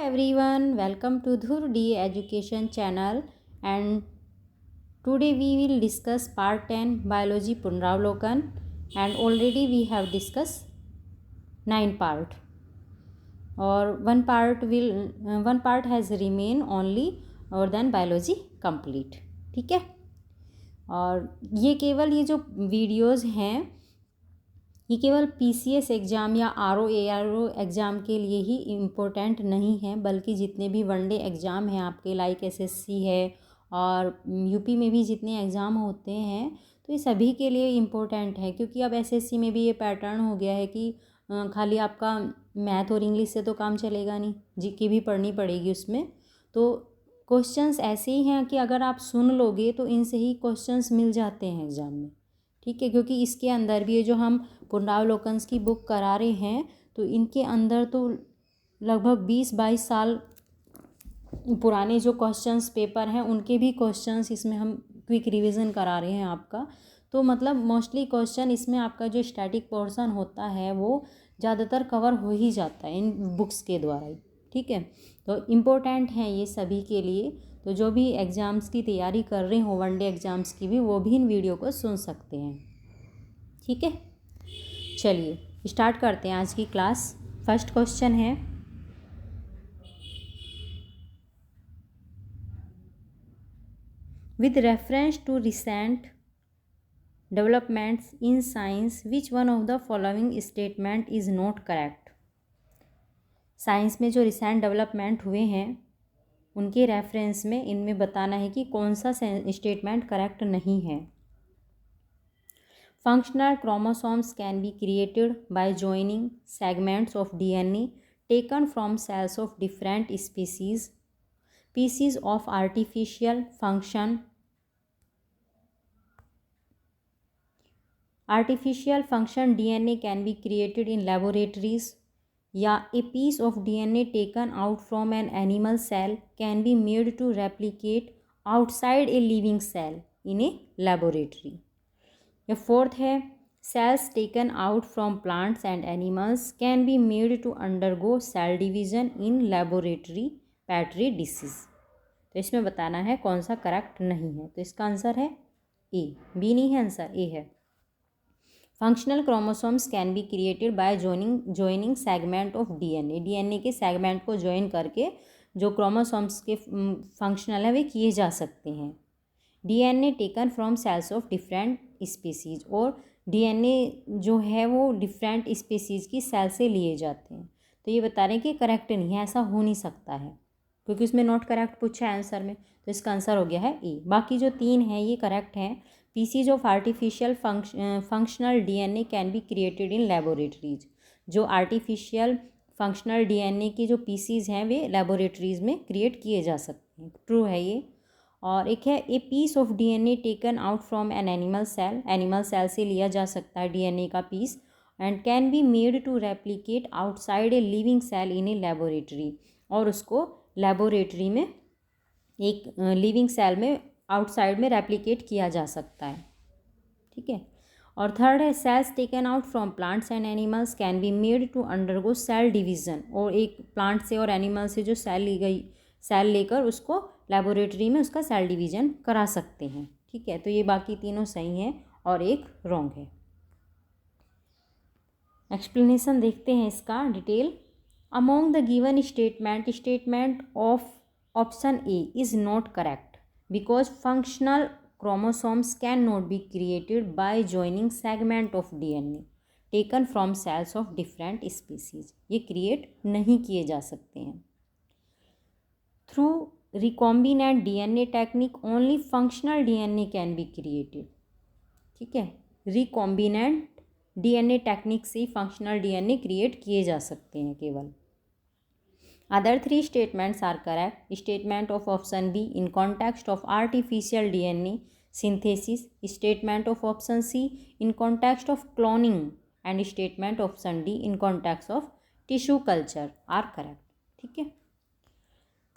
everyone, welcome to Dhur D Education channel, and today we will discuss part 10 biology Punravlokan, and already we have discussed 9 part or one part has remained only और then biology complete. ठीक है, और ये जो videos हैं ये केवल PCS exam या RO ARO एग्ज़ाम के लिए ही इम्पोर्टेंट नहीं है, बल्कि जितने भी वनडे एग्ज़ाम हैं आपके लाइक SSC है और यूपी में भी जितने एग्ज़ाम होते हैं तो ये सभी के लिए इम्पोर्टेंट है। क्योंकि अब SSC में भी ये पैटर्न हो गया है कि खाली आपका मैथ और इंग्लिश से तो काम चलेगा नहीं, GK भी पढ़नी पड़ेगी उसमें। तो क्वेश्चंस ऐसे ही हैं कि अगर आप सुन लोगे तो इनसे ही क्वेश्चंस मिल जाते हैं एग्ज़ाम में। ठीक है, क्योंकि इसके अंदर भी ये जो हम पुनरावलोकन की बुक करा रहे हैं तो इनके अंदर तो लगभग 20-22 साल पुराने जो क्वेश्चंस पेपर हैं उनके भी क्वेश्चंस इसमें हम क्विक रिवीजन करा रहे हैं आपका। तो मतलब मोस्टली क्वेश्चन इसमें आपका जो स्टैटिक पोर्शन होता है वो ज़्यादातर कवर हो ही जाता है इन बुक्स के द्वारा ही। ठीक है, तो इम्पोर्टेंट हैं ये सभी के लिए। तो जो भी एग्ज़ाम्स की तैयारी कर रहे हो वनडे एग्ज़ाम्स की भी, वो भी इन वीडियो को सुन सकते हैं। ठीक है, चलिए स्टार्ट करते हैं आज की क्लास। फर्स्ट क्वेश्चन है, with reference to recent developments in science which one of the following statement is not correct. Science में जो रिसेंट डेवलपमेंट हुए हैं उनके रेफरेंस में इनमें बताना है कि कौन सा स्टेटमेंट करेक्ट नहीं है। Functional chromosomes can be created by joining segments of DNA taken from cells of different species. Pieces of artificial function DNA can be created in laboratories. या a piece of DNA taken out from an animal cell can be made to replicate outside a living cell in a laboratory. या fourth है, cells taken out from plants and animals can be made to undergo cell division in laboratory Petri dishes. तो इसमें बताना है कौन सा correct नहीं है। तो इसका आंसर है ए, बी नहीं है, आंसर ए है। Functional chromosomes can be created by joining segment of DNA के सेगमेंट को ज्वाइन करके जो क्रोमोसोम्स के फंक्शनल है वे किए जा सकते हैं। DNA taken from cells of different species, और DNA जो है वो डिफरेंट स्पीसीज़ की सेल से लिए जाते हैं। तो ये बता रहे हैं कि करेक्ट नहीं है, ऐसा हो नहीं सकता है, क्योंकि उसमें नॉट करेक्ट पूछा है आंसर में। तो इसका आंसर हो गया है ए। बाकी जो 3 हैं ये करेक्ट हैं। PCs of artificial functional DNA can be created in laboratories. जो आर्टिफिशियल फंक्शनल DNA की जो पीसीज हैं वे लेबोरेटरीज में क्रिएट किए जा सकते हैं, ट्रू है ये। और एक है, a piece of DNA taken out from an animal cell से लिया जा सकता है DNA का piece, and can be made to replicate outside a living cell in a laboratory, और उसको लेबोरेटरी में एक लिविंग सेल में आउटसाइड में रेप्लिकेट किया जा सकता है। ठीक है, और थर्ड है, cells taken out from plants and animals can be made to undergo cell division, और एक प्लांट से और एनिमल से जो सेल लेकर उसको लेबोरेटरी में उसका सेल डिवीज़न करा सकते हैं। ठीक है, तो ये बाकी तीनों सही हैं और एक रॉन्ग है। एक्सप्लेनेशन देखते हैं इसका detail. Among the given statement of option A is not correct because functional chromosomes cannot be created by joining segment of DNA taken from cells of different species। ये क्रिएट नहीं किए जा सकते हैं। Through recombinant DNA technique only functional DNA can be created। ठीक है, recombinant DNA technique से functional DNA create किए जा सकते हैं केवल। Other 3 statements are correct. Statement of option B in context of artificial DNA synthesis, statement of option C in context of cloning, and statement option D in context of tissue culture are correct. ठीक है,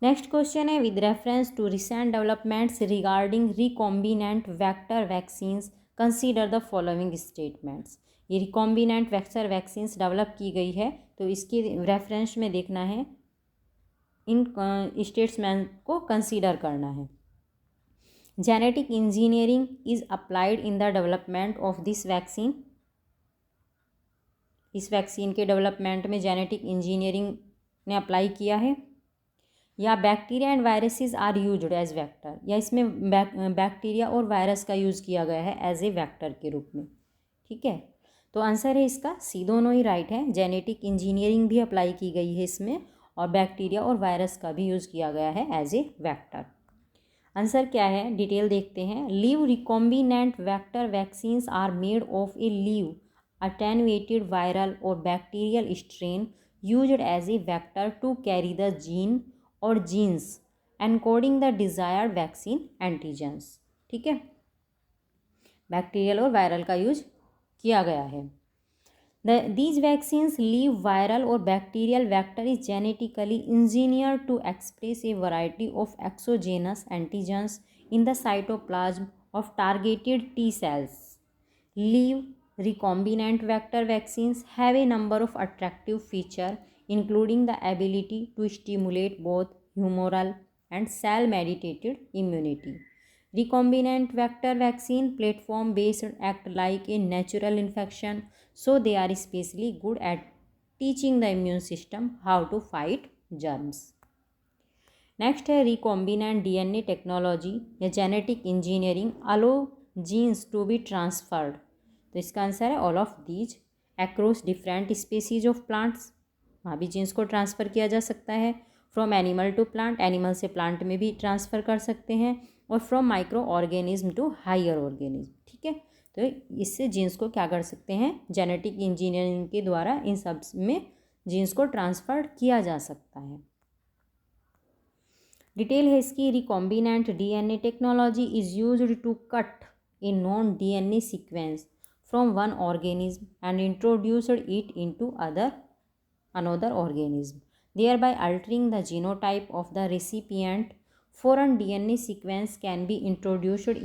next question है, with reference to recent developments regarding recombinant vector vaccines consider the following statements. ये recombinant vector vaccines develop की गई है तो इसके reference में देखना है इन स्टेट्समैन को कंसीडर करना है। Genetic engineering is applied in the development of this vaccine. इस वैक्सीन के डेवलपमेंट में जेनेटिक इंजीनियरिंग ने अप्लाई किया है। या bacteria and viruses are used as vector, या इसमें बैक्टीरिया और वायरस का यूज़ किया गया है एज ए वेक्टर के रूप में। ठीक है, तो आंसर है इसका सी, दोनों ही राइट है। जेनेटिक इंजीनियरिंग भी अप्लाई की गई है इसमें, और बैक्टीरिया और वायरस का भी यूज़ किया गया है एज ए वेक्टर। आंसर क्या है, डिटेल देखते हैं। Live recombinant vector vaccines are made of a live attenuated viral और bacterial strain used as a vector to carry the gene और genes encoding the desired vaccine antigens. ठीक है, bacterial और viral का यूज किया गया है। दीज वैक्सीन्स लीव वायरल और bacterial vector is genetically engineer to express a variety of exogenous antigens in the cytoplasm of targeted T cells. Leave recombinant vector vaccines have a number of attractive features, including the ability to stimulate both humoral and cell-mediated immunity. Recombinant vector vaccine platform-based act like a natural infection, so they are especially good at teaching the immune system how to fight germs. Next है recombinant DNA technology या genetic engineering allow genes to be transferred. तो इसका answer है all of these across different species of plants. वहाँ भी genes को transfer किया जा सकता है। From animal to plant, animal से प्लांट में भी ट्रांसफ़र कर सकते हैं। और from micro organism to higher organism. ठीक है, तो इससे जीन्स को क्या कर सकते हैं, जेनेटिक इंजीनियरिंग के द्वारा इन सब में जीन्स को ट्रांसफ़र किया जा सकता है। डिटेल है इसकी। Recombinant DNA technology is used to cut a known DNA sequence from one organism and introduced it into another organism, thereby altering the genotype of the recipient. Foreign DNA sequence can be introduced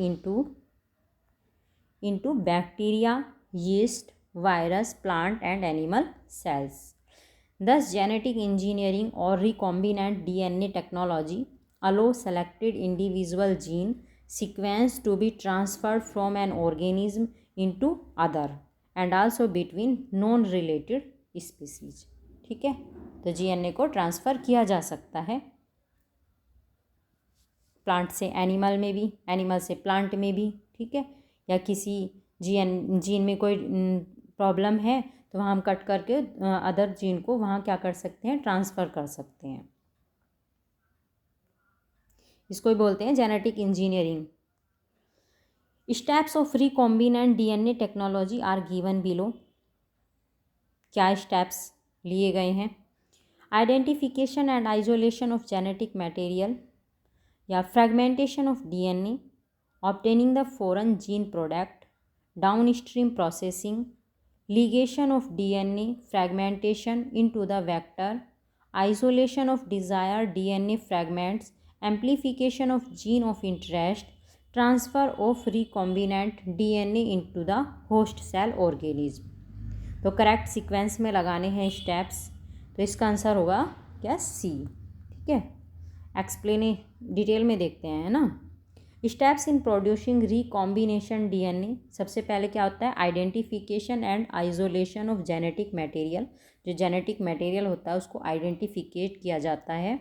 into bacteria, yeast, virus, plant and animal cells. Thus, genetic engineering or recombinant DNA technology allows selected individual gene sequence to be transferred from an organism into other and also between non-related species. ठीक है, तो DNA को transfer किया जा सकता है plant से animal में भी, एनिमल से प्लांट में भी। ठीक है, या किसी जीन में कोई प्रॉब्लम है तो वहाँ हम कट करके अदर जीन को वहाँ क्या कर सकते हैं, ट्रांसफ़र कर सकते हैं। इसको ही बोलते हैं genetic engineering. Steps of recombinant DNA technology are given below. क्या स्टेप्स लिए गए हैं, identification and isolation of genetic material या fragmentation of DNA, obtaining the foreign gene product, downstream processing, ligation of DNA, fragmentation into the vector, isolation of desired DNA fragments, amplification of gene of interest, transfer of recombinant DNA into the host cell organism। तो correct sequence में लगाने हैं steps, तो इसका answer होगा क्या, सी। ठीक है, एक्सप्लेन डिटेल में देखते हैं, है ना। Steps in producing recombination DNA, सबसे पहले क्या होता है, identification and isolation of genetic material. जो जेनेटिक मटेरियल होता है उसको आइडेंटिफिकेट किया जाता है।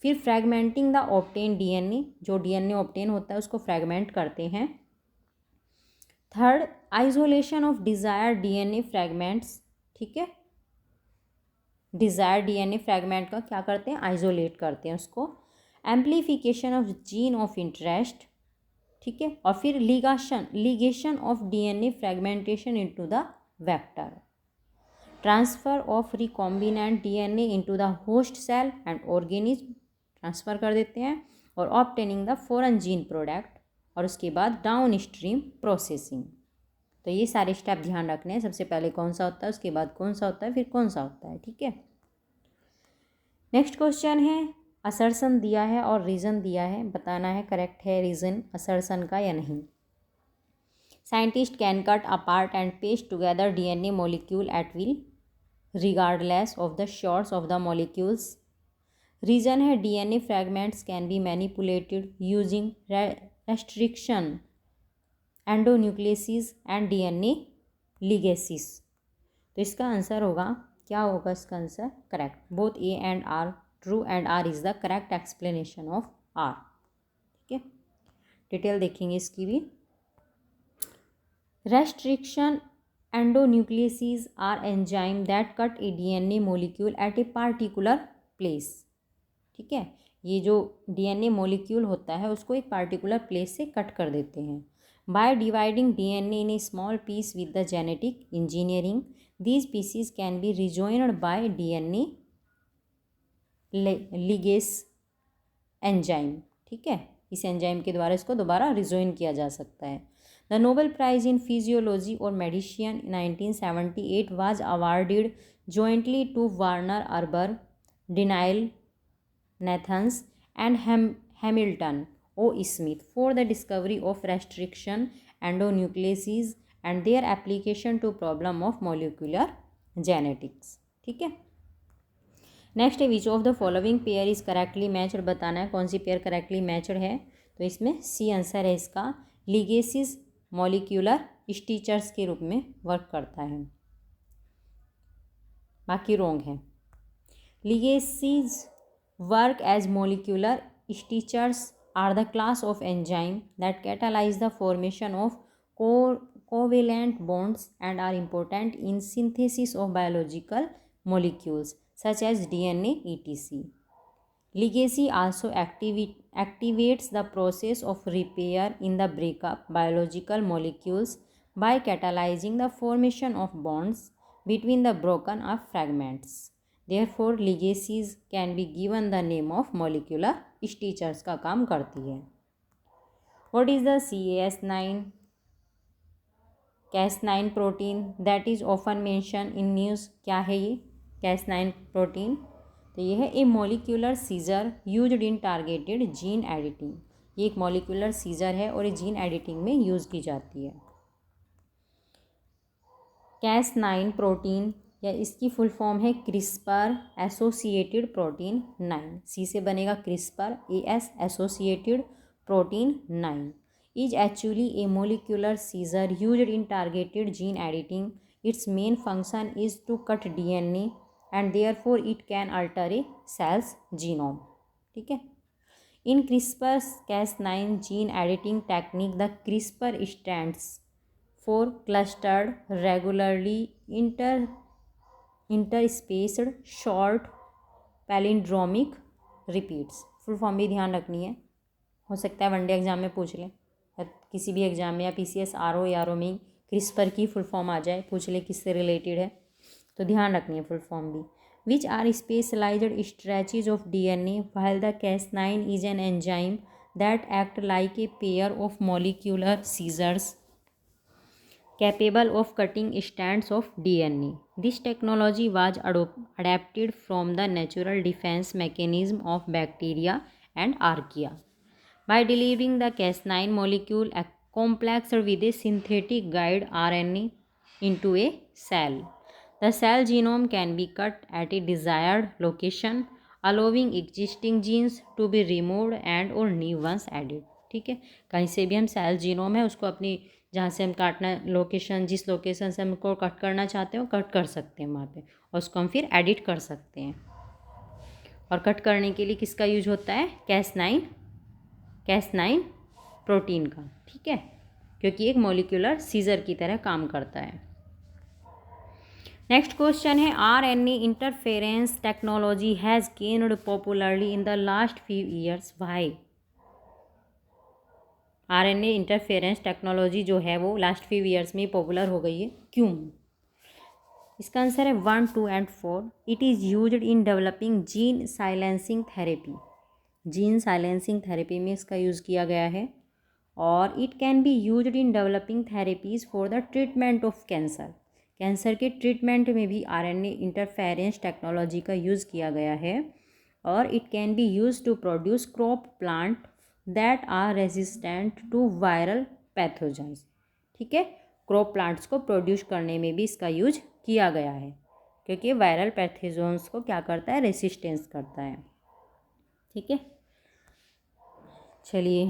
फिर फ्रैगमेंटिंग द ऑब्टेन DNA, जो DNA ऑब्टेन होता है उसको फ्रैगमेंट करते हैं। Third, isolation of desired DNA fragments. ठीक है, डिज़ायर्ड DNA फ्रैगमेंट का क्या करते हैं, आइसोलेट करते हैं उसको। Amplification of gene of interest. ठीक है, और फिर ligation of DNA fragmentation into the vector, transfer of recombinant DNA into the host cell and organism, transfer कर देते हैं। और obtaining the foreign gene product, और उसके बाद डाउन स्ट्रीम प्रोसेसिंग। तो ये सारे स्टेप ध्यान रखने हैं, सबसे पहले कौन सा होता है, उसके बाद कौन सा होता है, फिर कौन सा होता है। ठीक है, नेक्स्ट क्वेश्चन है, असर्सन दिया है और रीज़न दिया है, बताना है करेक्ट है रीज़न असर्सन का या नहीं। Scientist can cut apart and paste together DNA molecule at will regardless of the shorts of the molecules. Reason है DNA fragments can be manipulated using restriction endonucleases and DNA ligases. तो इसका answer होगा, क्या होगा इसका answer? Correct, both A and R true and R is the correct explanation of R. ठीक है, detail देखेंगे इसकी भी। Restriction endonucleases are enzyme that cut a DNA molecule at a particular place. ठीक है, ये जो डीएनए मॉलिक्यूल होता है उसको एक पार्टिकुलर प्लेस से कट कर देते हैं। By dividing DNA in A small peace with the genetic engineering these pieces can be rejoined by DNA ligase enzyme. ठीक है, इस एंजाइम के द्वारा इसको दोबारा रिजॉइन किया जा सकता है। The Nobel prize in physiology और medicine 1978 was awarded jointly to Werner Arber, Daniel Nathans and Hamilton O Smith for the discovery of restriction endonucleases and their application to problem of molecular genetics. ठीक है, next है which of the following pair is correctly matched. बताना है कौन सी pair correctly matched है। तो इसमें C answer है इसका, लिगेसिस मॉलिक्यूलर स्टीचर्स के रूप में वर्क करता है, बाकी रोंग है। Ligases work as molecular stitchers are the class of enzyme that catalyse the formation of covalent bonds and are important in synthesis of biological molecules such as DNA etc. Legacy also activates the process of repair in the breakup biological molecules by catalyzing the formation of bonds between the broken up fragments. Therefore, legacies can be given the name of molecular stitchers का काम करती है। What is the Cas9 Cas9 protein that is often mention in news? क्या है ये Cas9 protein? तो ये है a molecular scissor used in targeted gene editing. ये एक मॉलिक्यूलर सीजर है और ये जीन एडिटिंग में यूज़ की जाती है। Cas9 प्रोटीन या इसकी फुल फॉर्म है क्रिस्पर एसोसिएटेड प्रोटीन 9। सी से बनेगा CRISPR, AS associated protein 9 is actually a molecular seizure used in targeted gene editing. Its main function is to cut DNA and therefore it can alter a cell's genome. ठीक है, in CRISPR-Cas9 gene editing technique, the CRISPR stands for clustered, regularly interspaced short palindromic repeats. Full form भी ध्यान रखनी है, हो सकता है one day exam में पूछ लें, किसी भी एग्जाम में या PCS RO या RO में क्रिस्पर की फुल फॉर्म आ जाए, पूछ ले किससे रिलेटेड है, तो ध्यान रखनी है फुल फॉर्म भी। Which are specialised stretches of DNA while the Cas9 is an enzyme that act like a pair of molecular scissors capable of cutting strands of DNA. This technology was adapted from the natural defense mechanism of bacteria and archaea. By delivering the Cas9 molecule complexed with a synthetic guide RNA into a cell, the cell genome can be cut at a desired location, allowing existing genes to be removed and or new ones added. ठीक है, कहीं से भी हम cell genome है उसको अपनी जहाँ से हम काटना लोकेशन, जिस लोकेशन से हमको कट करना चाहते हो कट कर सकते हैं वहाँ पे, और उसको हम फिर एडिट कर सकते हैं। और कट करने के लिए किसका यूज होता है? Cas9 प्रोटीन का। ठीक है, क्योंकि एक मॉलिक्यूलर सीजर की तरह काम करता है। नेक्स्ट क्वेश्चन है RNA interference technology has gained popularly in the last few years why? RNA interference technology जो है वो लास्ट फ्यू ईयर्स में पॉपुलर हो गई है, क्यों? इसका आंसर है 1, 2 and 4। It is used in developing gene silencing therapy. Gene silencing therapy में इसका यूज़ किया गया है। और it can be used in developing therapies for the treatment of cancer. Cancer के ट्रीटमेंट में भी RNA इंटरफेरेंस टेक्नोलॉजी का यूज़ किया गया है। और it can be use to produce crop plant that are resistant to viral pathogens. ठीक है, क्रॉप प्लांट्स को प्रोड्यूस करने में भी इसका यूज किया गया है, क्योंकि वायरल पैथोजेंस को क्या करता है? रेसिस्टेंस करता है। ठीक है, चलिए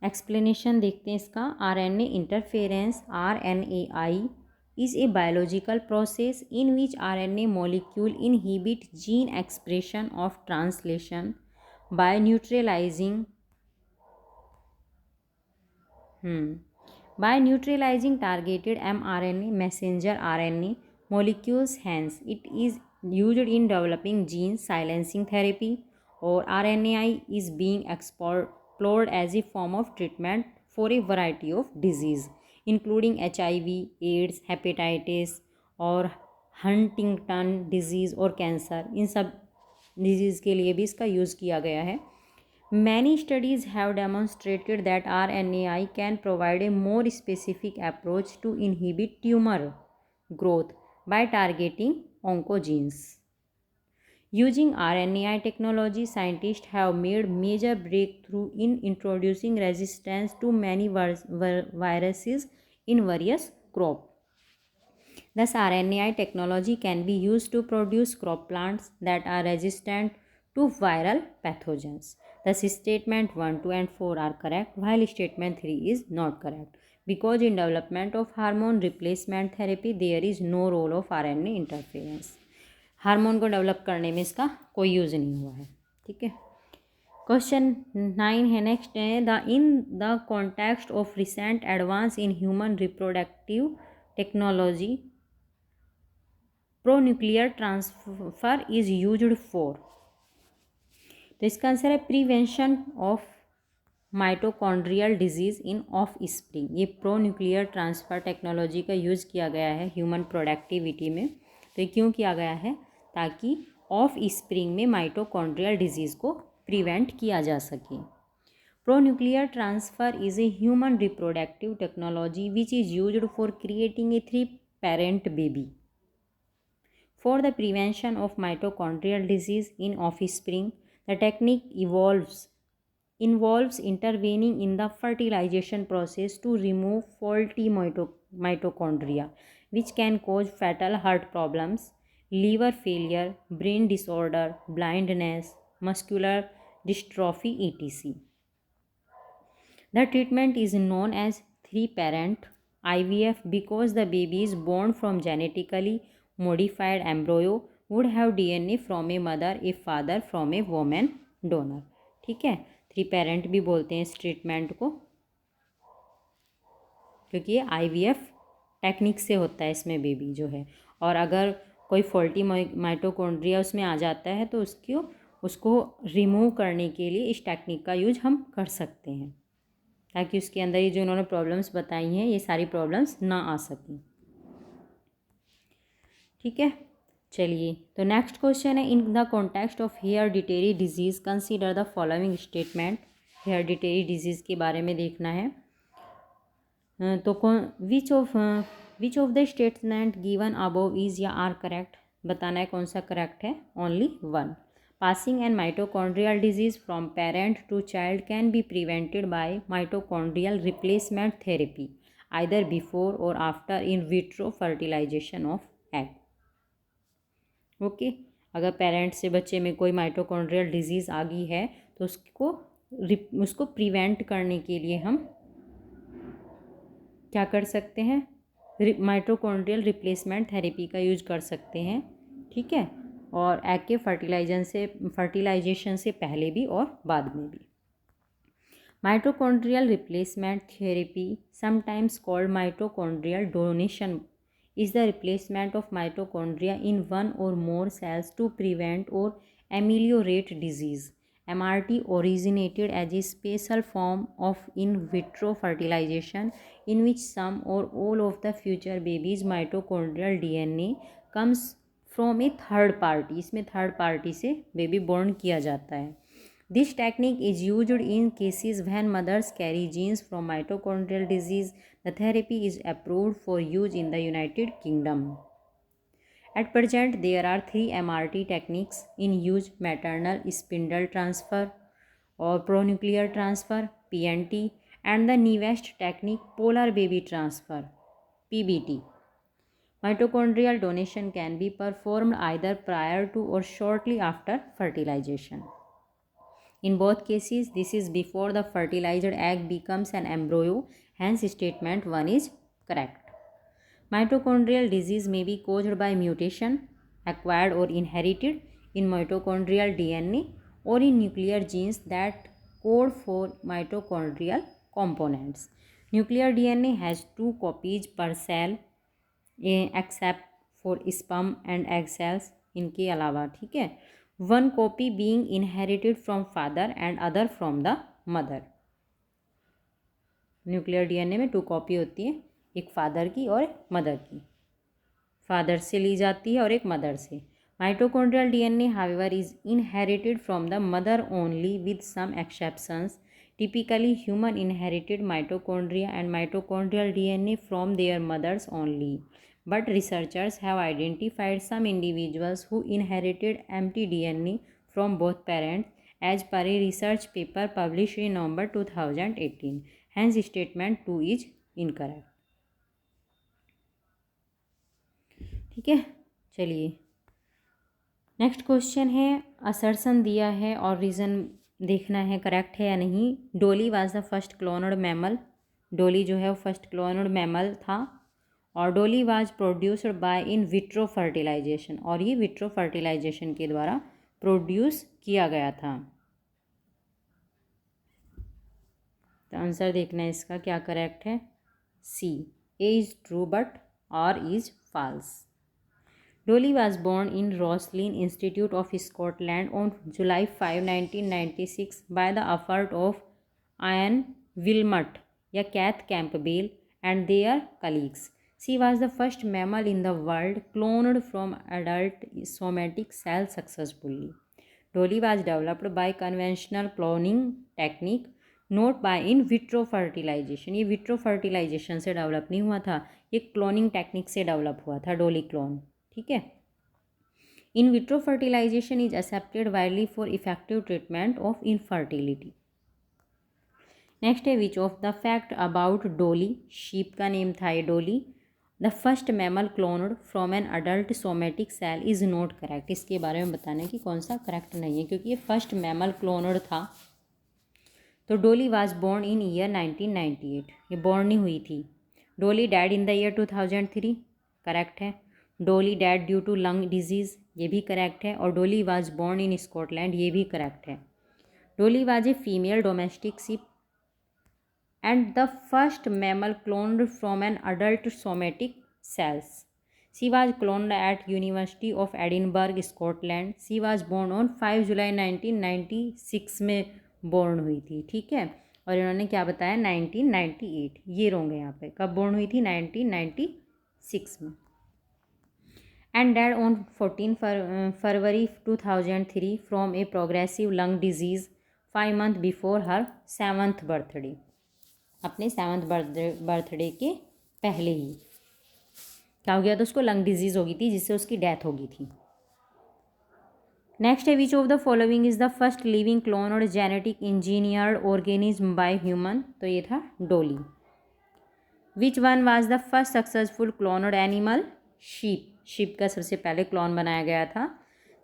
एक्सप्लेनेशन देखते हैं इसका। RNA interference, RNAi is a biological process in which RNA molecule inhibit gene expression of translation by neutralizing targeted mRNA messenger RNA molecules. Hence, it is used in developing gene silencing therapy, or RNAi is being explored as a form of treatment for a variety of disease, including HIV, AIDS, hepatitis और Huntington disease और cancer. इन सब disease के लिए भी इसका use किया गया है। Many studies have demonstrated that RNAi can provide a more specific approach to inhibit tumor growth by targeting oncogenes. Using RNAi technology, scientists have made major breakthrough in introducing resistance to many viruses in various crops. Thus, RNAi technology can be used to produce crop plants that are resistant to viral pathogens. Thus, statement 1, 2 and 4 are correct, while statement 3 is not correct. Because in development of hormone replacement therapy, there is no role of RNA interference. Hormone को develop करने में इसका कोई use नहीं हुआ है। ठीक है, क्वेश्चन 9 है, नेक्स्ट है, in the context of recent advance in human reproductive technology pronuclear transfer is used for. तो इसका आंसर है prevention of mitochondrial disease in offspring. ये प्रोन्यूक्लियर ट्रांसफ़र टेक्नोलॉजी का यूज़ किया गया है ह्यूमन प्रोडक्टिविटी में। तो ये क्यों किया गया है? ताकि ऑफ स्प्रिंग में माइटोकॉन्ड्रियल डिजीज़ को प्रिवेंट किया जा सके। Pronuclear transfer is a human reproductive technology which is used for creating a 3 parent baby. For the prevention of mitochondrial disease in offspring, the technique involves intervening in the fertilization process to remove faulty mitochondria, which can cause fatal heart problems, liver failure, brain disorder, blindness, muscular dystrophy, etc. The treatment is known as 3-parent IVF because the baby is born from genetically modified embryo would have DNA from a mother, a father from a woman donor। ठीक है, 3-parent भी बोलते हैं इस treatment को, क्योंकि ये IVF technique से होता है इसमें बेबी जो है। और अगर कोई फॉल्टी माइटोकॉन्ड्रिया उसमें आ जाता है तो उसको रिमूव करने के लिए इस टेक्निक का यूज हम कर सकते हैं, ताकि उसके अंदर ये जो उन्होंने प्रॉब्लम्स बताई हैं ये सारी प्रॉब्लम्स ना आ सकें। ठीक है, चलिए तो नेक्स्ट क्वेश्चन है, in the context of hereditary disease consider the following statement. Hereditary disease के बारे में देखना है। तो which of the statement given above is या आर करेक्ट, बताना है कौन सा करेक्ट है। Only 1। Passing and mitochondrial disease from parent to child can be prevented by mitochondrial replacement therapy either before और after in vitro fertilization of egg. Okay, अगर parents से बच्चे में कोई माइटोकॉन्ड्रियल डिजीज़ आ गई है तो उसको प्रिवेंट करने के लिए हम क्या कर सकते हैं, माइटोकॉन्ड्रियल रिप्लेसमेंट थेरेपी का यूज कर सकते हैं। ठीक है, और एग के फर्टिलाइजेशन से पहले भी और बाद में भी। Mitochondrial replacement therapy, sometimes called mitochondrial donation, is the replacement of mitochondria in one or more cells to prevent or ameliorate disease. MRT originated as a special form of in vitro fertilization in which some or all of the future baby's mitochondrial DNA comes from a third party। इसमें third party से baby born किया जाता है। This technique is used in cases when mothers carry genes from mitochondrial disease. The therapy is approved for use in the United Kingdom. At present, there are 3 MRT techniques in use: maternal spindle transfer or pronuclear transfer (PNT) and the newest technique polar baby transfer (PBT). Mitochondrial donation can be performed either prior to or shortly after fertilization. In both cases, this is before the fertilized egg becomes an embryo, hence statement 1 is correct. Mitochondrial disease may be caused by mutation, acquired or inherited, in mitochondrial DNA or in nuclear genes that code for mitochondrial components. Nuclear DNA has 2 copies per cell except for sperm and egg cells, इनके अलावा, ठीक है. 1 copy being inherited from father and other from the mother. Nuclear DNA में 2 copy होती है, एक father की और एक मदर की. फादर से ली जाती है और एक मदर से. Mitochondrial DNA however is inherited from the mother only with some exceptions. Typically, human inherited mitochondria and mitochondrial DNA from their mothers only. But researchers have identified some individuals who inherited empty DNA from both parents, as per a research paper published in November 2018. Hence, statement 2 is incorrect. ठीक है, चलिए next question है. Assertion दिया है और reason देखना है correct है या नहीं. डोली वाज द फर्स्ट क्लोनड मैमल. डोली जो है वो फर्स्ट क्लोनड मैमल था. और Dolly was produced by in vitro fertilisation, और ये विट्रो फर्टिलाइजेशन के द्वारा प्रोड्यूस किया गया था. तो आंसर देखना है इसका क्या करेक्ट है. C, A is true but R is false. Dolly was born in Roslin Institute of Scotland on July 5, 1996 by the effort of Ian Wilmot या Kath Campbell and their colleagues. She was the first mammal in the world cloned from adult somatic cells successfully. Dolly was developed by conventional cloning technique, not by in vitro fertilization. ये vitro fertilisation से develop नहीं हुआ था, ये cloning technique से develop हुआ था डोली क्लोन. ठीक है. In vitro fertilization is accepted widely for effective treatment of infertility. Next है which of the fact about Dolly. Sheep का नेम था ये Dolly. The first mammal cloned from an adult somatic cell is not correct. इसके बारे में बताने की कौन सा करेक्ट नहीं है, क्योंकि ये फर्स्ट मैमल क्लोनड था. तो डोली वाज बोर्न इन ईयर 1998. ये बोर्न नहीं हुई थी. Dolly dead in the year 2003. Correct है. Dolly dead due to lung disease, ये भी करेक्ट है. और Dolly was born in Scotland, ये भी करेक्ट है. Dolly was a female domestic sheep and the first mammal cloned from an adult somatic cells. She was cloned at University of Edinburgh Scotland. She was born on 5 July 1996 में born हुई थी. ठीक है. और इन्होंने क्या बताया 1998. ये रोंगे यहाँ पे, कब बोर्न हुई थी 1996 में. And died on 14 February 2003 from a progressive lung disease 5 months before her 7th birthday. अपने 7th बर्थडे के पहले ही क्या हो गया था, उसको लंग डिजीज़ हो गई थी जिससे उसकी डेथ हो गई थी. नेक्स्ट है which of the following is the first living clone और genetic engineered organism by human. तो ये था Dolly. Which one was the first successful cloned animal. Sheep. Sheep का सबसे पहले क्लोन बनाया गया था.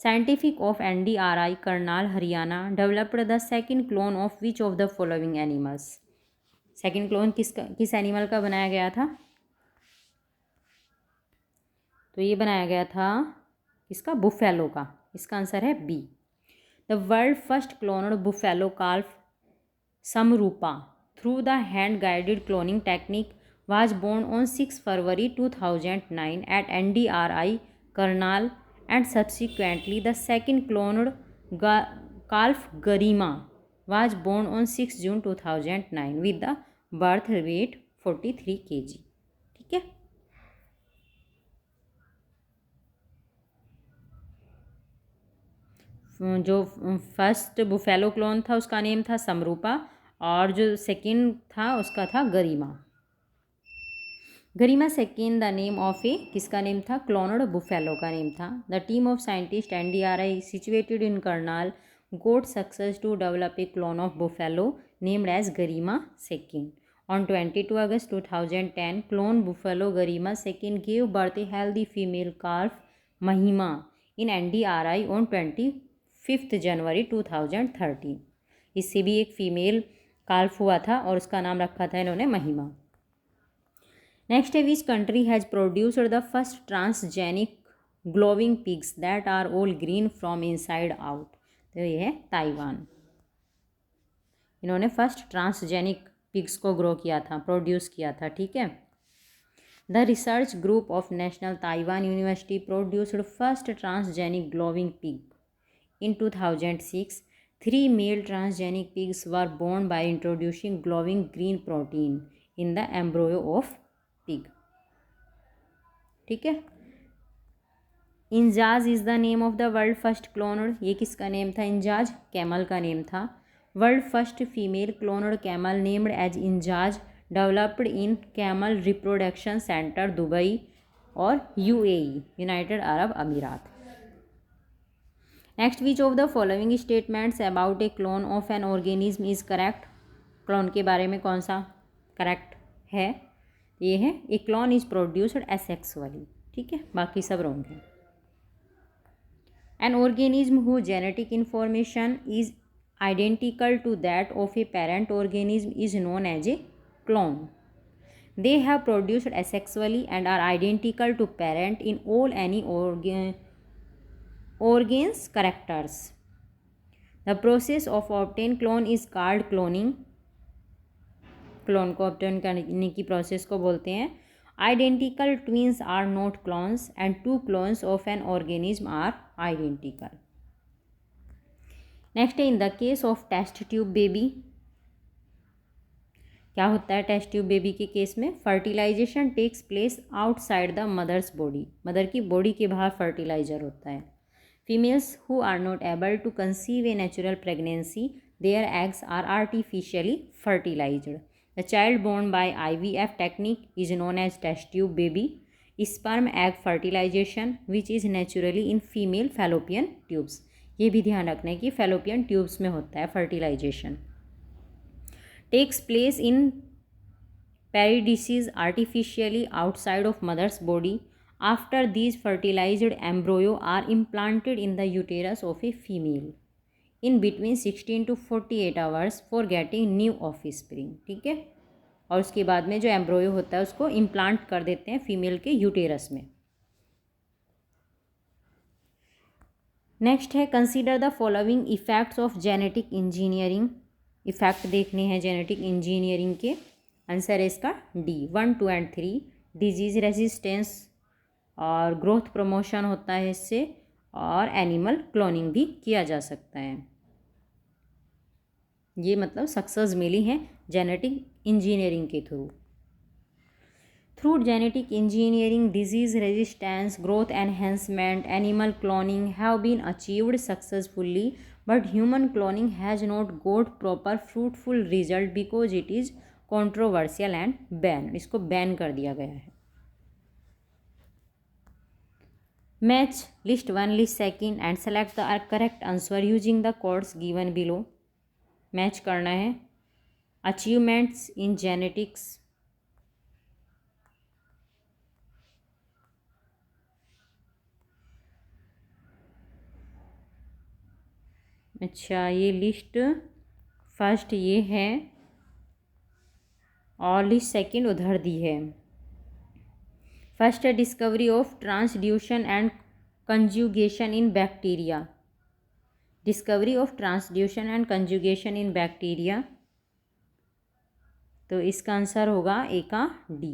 Scientific of NDRI Karnal Haryana developed the second clone of which of the following animals. Second clone किस एनिमल का बनाया गया था. तो ये बनाया गया था किसका, बुफेलो का. इसका आंसर है B. The world first cloned buffalo calf Samrupa through the hand guided cloning technique was born on 6 February 2009 at NDRI Karnal, and subsequently the second cloned calf Garima was born on 6 June 2009 with the birth weight 43 kg. ठीक है. जो first buffalo clone था उसका name था समरूपा, और जो second था उसका था Garima. Garima second the name of a, किसका नेम था, क्लोनड बुफेलो का नेम था. The team of scientist NDRI situated in Karnal got success to develop a clone of buffalo named as Garima second. On 22 August 2010 clone buffalo Garima second gave birth a healthy female calf Mahima in NDRI on 25 January 2013. इससे भी एक female काल्फ हुआ था और उसका नाम रखा था इन्होंने महिमा। नेक्स्ट है which country has produced the first transgenic glowing pigs that are all green from inside out. तो ये है ताइवान। इन्होंने फर्स्ट ट्रांसजेनिक पिग्स को ग्रो किया था, प्रोड्यूस किया था, ठीक है। The research group of National Taiwan University produced first transgenic glowing pig in 2006. 3 male transgenic pigs were born by introducing glowing green protein in the embryo of pig. ठीक है। Injaz is the name of the world first cloned. ये किसका name था? Injaz camel का name था। World first female cloned camel named as Injaz developed in camel reproduction centre Dubai और UAE, united Arab Emirates. Next, which of the following statements about a clone of an organism is correct. Clone के बारे में कौन सा correct है? ये है a clone is produced asexually, ठीक है, बाकी सब रॉन्ग है। An organism who genetic information is identical to that of a parent organism is known as a clone. They have produced asexually and are identical to parent in all any organs characters. The process of obtain clone is called cloning. Clone को obtain करने की process को बोलते हैं। Identical twins are not clones and 2 clones of an organism are identical. Next है in the case of test tube baby. क्या होता है टेस्ट ट्यूब बेबी के केस में? Fertilisation takes place outside the mother's body. Mother की body के बाहर fertiliser होता है। Females who are not able to conceive a natural pregnancy their eggs are artificially fertilised. The child born by IVF technique is known as test tube baby. Sperm egg fertilisation which is naturally in female fallopian tubes. ये भी ध्यान रखना है कि fallopian tubes में होता है fertilisation. Takes place in peridices artificially outside of mother's body. After these fertilized embryo are implanted in the uterus of a female in between 16 to 48 hours for getting new offspring, ठीक है। और उसके बाद में जो एम्ब्रोयो होता है उसको इम्प्लांट कर देते हैं फीमेल के यूटेरस में। नेक्स्ट है consider the following effects of genetic engineering. Effect देखने हैं जेनेटिक इंजीनियरिंग के। आंसर है इसका D 1, 2 एंड 3। डिजीज़ रेजिस्टेंस और ग्रोथ प्रमोशन होता है इससे, और एनिमल क्लोनिंग भी किया जा सकता है। ये मतलब सक्सेस मिली है जेनेटिक इंजीनियरिंग के through. Through genetic engineering disease resistance, growth enhancement, animal cloning have been achieved successfully, but human cloning has not got proper fruitful result because it is controversial and banned. इसको ban कर दिया गया है। Match list 1, list 2 and select the correct answer using the codes given below. Match करना है। Achievements in genetics, अच्छा ये list first ये है और लिस्ट सेकंड उधर दी है। फर्स्ट है discovery of transduction and conjugation in bacteria. Discovery of transduction and conjugation in bacteria, तो इसका आंसर होगा ए का D,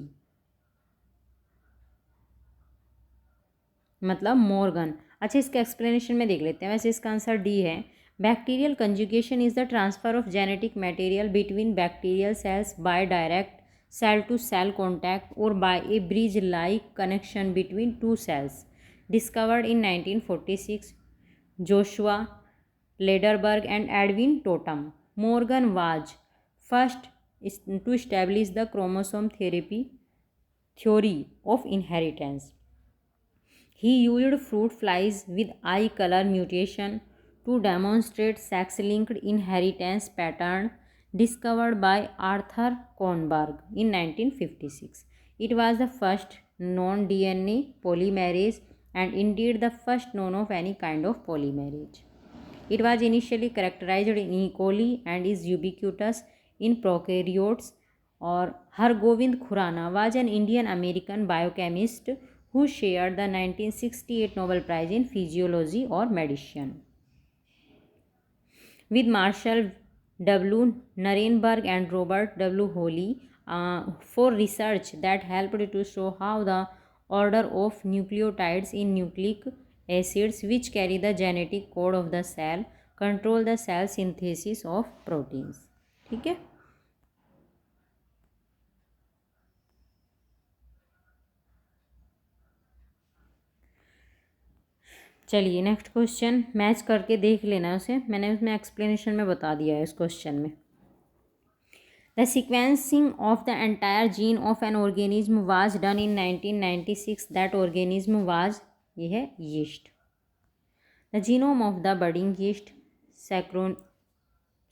मतलब मॉर्गन। अच्छा इसका एक्सप्लेनेशन में देख लेते हैं। वैसे इसका आंसर D है। Bacterial conjugation is the transfer of genetic material between bacterial cells by direct cell to cell contact और by a bridge like connection between 2 cells. Discovered in 1946, Joshua Lederberg and Edwin Tatum. Morgan was first to establish the chromosome theory of inheritance. He used fruit flies with eye color mutation to demonstrate sex-linked inheritance pattern discovered by Arthur Kornberg in 1956. It was the first non-DNA polymerase and indeed the first known of any kind of polymerase. It was initially characterized in E. coli and is ubiquitous in prokaryotes. और Hargovind Khurana was an Indian American biochemist who shared the 1968 Nobel Prize in Physiology or Medicine with Marshall W. Narenberg and Robert W. Holly for research that helped to show how the order of nucleotides in nucleic acids, which carry the genetic code of the cell, control the cell synthesis of proteins. ठीक है. चलिए next question match करके देख लेना उसे, मैंने उसमें explanation में बता दिया है उस क्वेश्चन में. The sequencing of the entire gene of an organism was done in 1996. That organism was ये है yeast. The genome of the budding yeast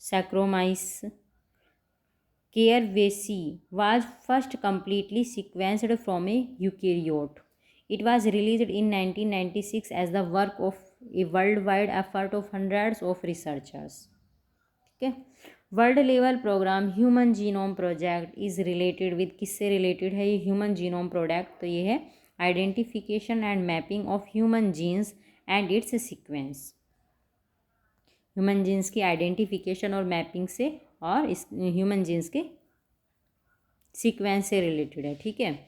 Saccharomyces cerevisiae was first completely sequenced from a eukaryote. It was released in 1996 as the work of a worldwide effort of hundreds of researchers. Okay. World level programme human genome project is related with, किससे रिलेटेड है ये human genome project? तो ये है identification and mapping of human genes and its sequence. Human genes की identification और mapping से और इस ह्यूमन जीन्स के सीक्वेंस से रिलेटेड है. ठीक है.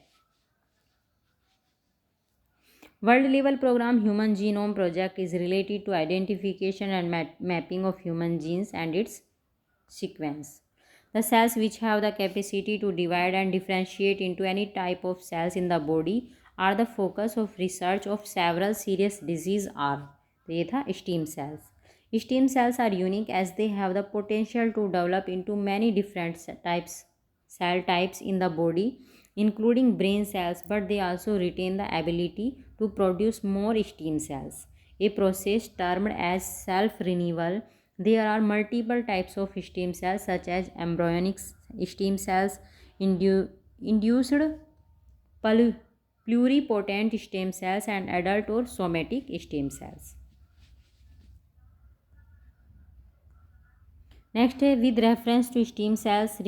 World level programme human genome project is related to identification and mapping of human genes and its sequence. The cells which have the capacity to divide and differentiate into any type of cells in the body are the focus of research of several serious disease are. तो ये था stem cells. Stem cells are unique as they have the potential to develop into many different cell types in the body, including brain cells, but they also retain the ability to produce more stem cells, a process termed as self-renewal. There are multiple types of stem cells such as embryonic stem cells, induced pluripotent stem cells, and adult or somatic stem cells. Next है with reference to stem cells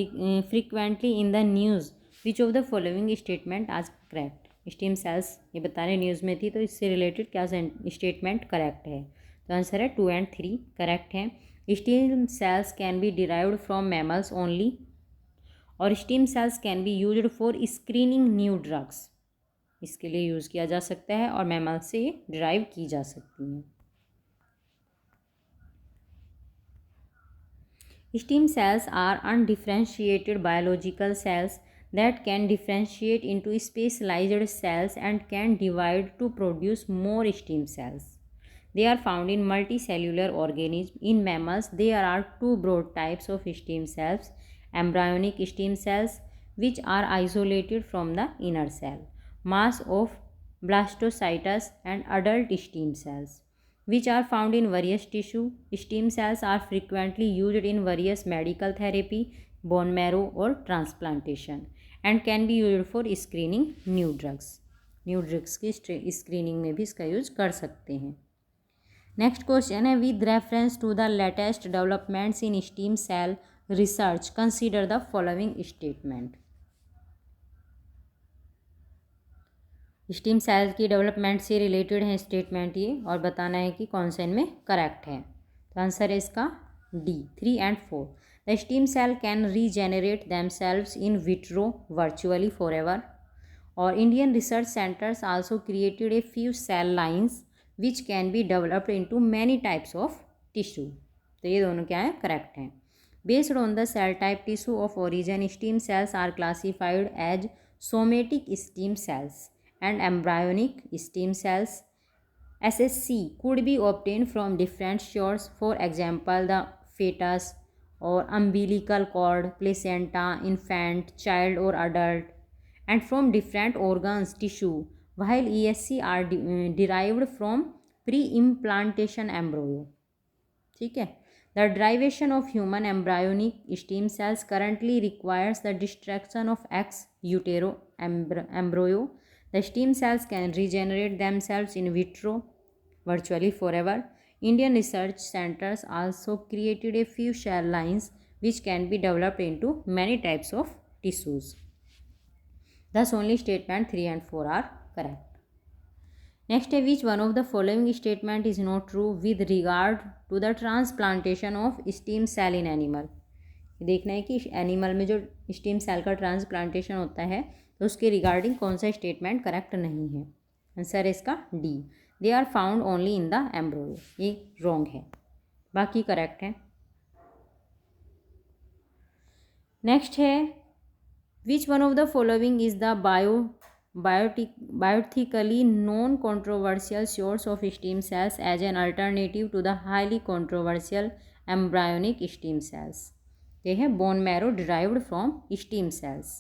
frequently in the news, which of the following statement is correct? Stem cells ये बता रहे news में थी, तो इससे related क्या statement correct है? तो आंसर है 2 and 3 करेक्ट है. Stem cells can be derived from mammals only, और stem cells can be used for screening new drugs, इसके लिए यूज़ किया जा सकता है और मैमल से ये डिराइव की जा सकती हैं. Stem cells are undifferentiated biological cells that can differentiate into specialized cells and can divide to produce more stem cells. They are found in multicellular organisms. In mammals, there are two broad types of stem cells: embryonic stem cells, which are isolated from the inner cell mass of blastocysts, and adult stem cells, which are found in various tissue. Stem cells are frequently used in various medical therapy, bone marrow or transplantation, and can be used for screening new drugs. New drugs की screening में भी इसका use कर सकते हैं. Next question है with reference to the latest developments in stem cell research consider the following statement. Stem cell की development से रिलेटेड है स्टेटमेंट ये, और बताना है कि कौन सा इनमें करेक्ट है. तो आंसर है इसका D 3 and 4. The stem cell can regenerate themselves in vitro virtually for ever. और Indian research centres also created a few cell lines which can be developed into many types of tissue. तो ये दोनों क्या है correct हैं. Based on the cell type tissue of origin, stem cells are classified as somatic stem cells and embryonic stem cells. SSC could be obtained from different sources, for example the fetus or umbilical cord, placenta, infant, child or adult, and from different organs tissue, while ESC are derived from pre-implantation embryo. ठीक है. The derivation of human embryonic stem cells currently requires the destruction of ex utero embryo. The stem cells can regenerate themselves in vitro virtually forever. Indian research centers also created a few cell lines which can be developed into many types of tissues. Thus, only statement 3 and 4 are correct. Next, which one of the following statement is not true with regard to the transplantation of stem cell in animal? देखना है कि animal में जो stem cell का transplantation होता है तो उसके रिगार्डिंग कौन सा स्टेटमेंट करेक्ट नहीं है। आंसर है इसका D, they are found only in the embryo, ये रॉन्ग है, बाकी करेक्ट है। नेक्स्ट है which one of the following is the bioethically non-controversial source of stem cells as an alternative to the highly controversial embryonic stem cells? ये है bone marrow derived from stem cells.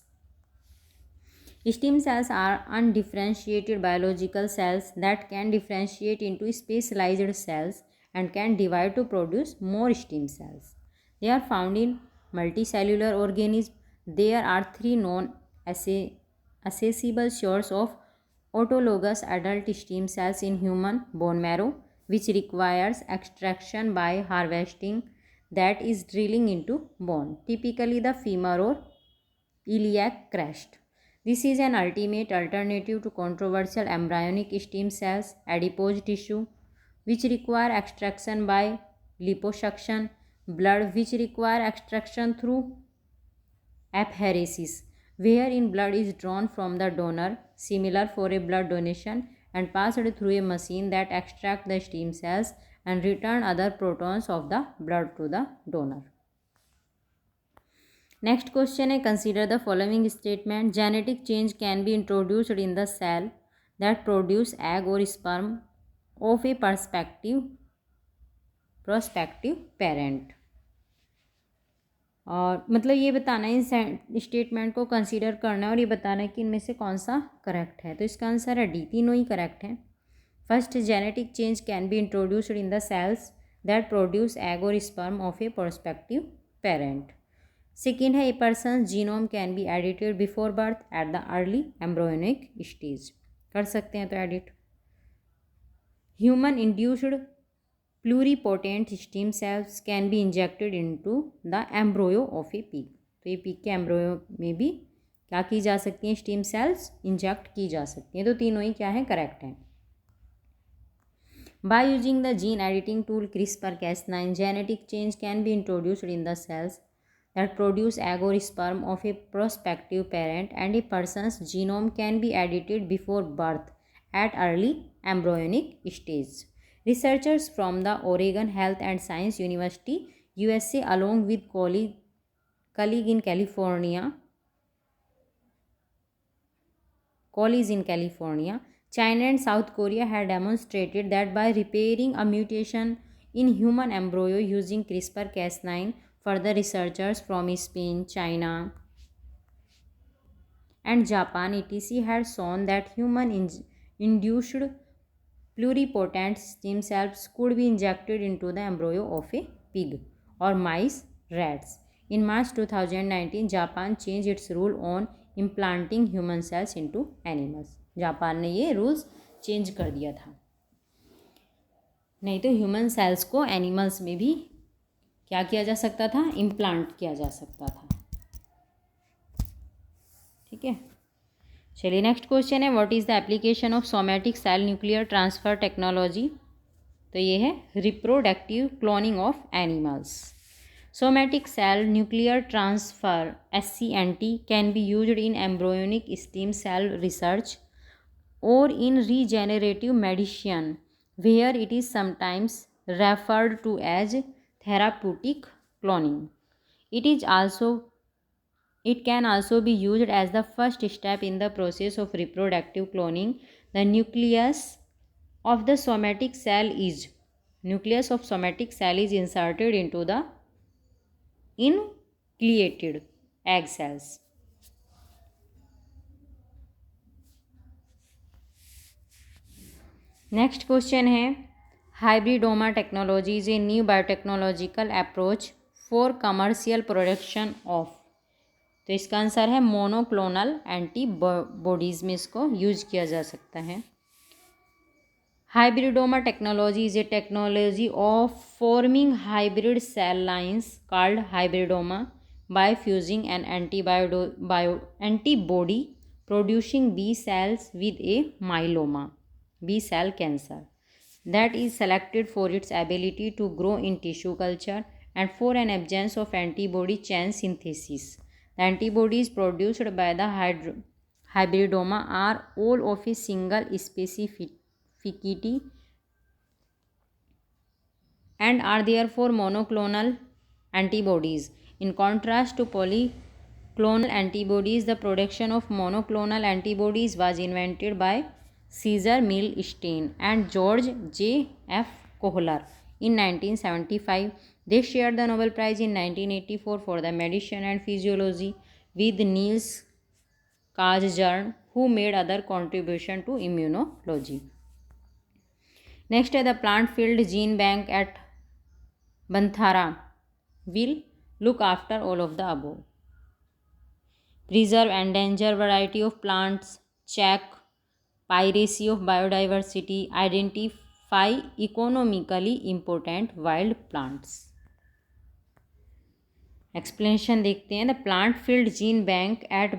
Stem cells are undifferentiated biological cells that can differentiate into specialized cells and can divide to produce more stem cells. They are found in multicellular organisms. There are 3 known accessible sources of autologous adult stem cells in human bone marrow, which requires extraction by harvesting, that is drilling into bone, typically the femur or iliac crest. This is an ultimate alternative to controversial embryonic stem cells, adipose tissue, which require extraction by liposuction, blood, which require extraction through apheresis, wherein blood is drawn from the donor, similar for a blood donation, and passed through a machine that extracts the stem cells and return other protons of the blood to the donor. Next question है, consider the following statement. Genetic change can be introduced in the cell that produce egg or sperm of a prospective parent. और मतलब ये बताना है, इस statement को consider करना है और ये बताना है कि इनमें से कौन सा करेक्ट है। तो इसका आंसर है डी, तीनों ही करेक्ट हैं। First, genetic change can be introduced in the cells that produce egg और sperm of a prospective parent. Second है, a person genome can be edited before birth at the early embryonic stage, कर सकते हैं तो edit. Human induced pluripotent stem cells can be injected into the embryo of a pig. तो ये pig के एम्ब्रोयो में भी क्या की जा सकती हैं, स्टेम सेल्स इंजेक्ट की जा सकती हैं। तो तीनों ही क्या है, करेक्ट हैं। By using the gene editing tool CRISPR-Cas9, genetic change can be introduced in the cells that produce egg or sperm of a prospective parent, and a person's genome can be edited before birth at early embryonic stage. Researchers from the Oregon Health and Science University, USA, along with colleagues in California, China and South Korea had demonstrated that by repairing a mutation in human embryo using CRISPR-Cas9, further researchers from Spain, China, and Japan etc. had shown that human-induced pluripotent stem cells could be injected into the embryo of a pig or mice, rats. In March 2019, Japan changed its rule on implanting human cells into animals. Japan ने ये rules change कर दिया था, नहीं तो human cells को animals में भी क्या किया जा सकता था, इम्प्लांट किया जा सकता था। ठीक है, चलिए नेक्स्ट क्वेश्चन है, what is the application of somatic cell nuclear transfer technology? तो ये है reproductive cloning of animals. Somatic cell nuclear transfer SCNT can be used in embryonic stem cell research और in regenerative medicine, where it is sometimes referred to as therapeutic cloning. It can also be used as the first step in the process of reproductive cloning. The nucleus of somatic cell is inserted into the nucleated egg cells. Next question है, hybridoma technology is a new biotechnological approach for commercial production of, तो इसका answer है monoclonal antibodies में इसको use किया जा सकता है। Hybridoma technology is a technology of forming hybrid cell lines called hybridoma by fusing an antibody producing B cells with a myeloma, B cell cancer, that is selected for its ability to grow in tissue culture and for an absence of antibody chain synthesis. The antibodies produced by the hybridoma are all of a single specificity and are therefore monoclonal antibodies. In contrast to polyclonal antibodies, the production of monoclonal antibodies was invented by Cesar Milstein and George J. F. Kohler in 1975. They shared the Nobel Prize in 1984 for the medicine and physiology with Niels Kazhern, who made other contribution to immunology. Next, the plant field gene bank at Banthara will look after all of the above. Preserve endangered variety of plants, check piracy of biodiversity, identify economically important wild plants. Explanation देखते हैं. The plant field gene bank at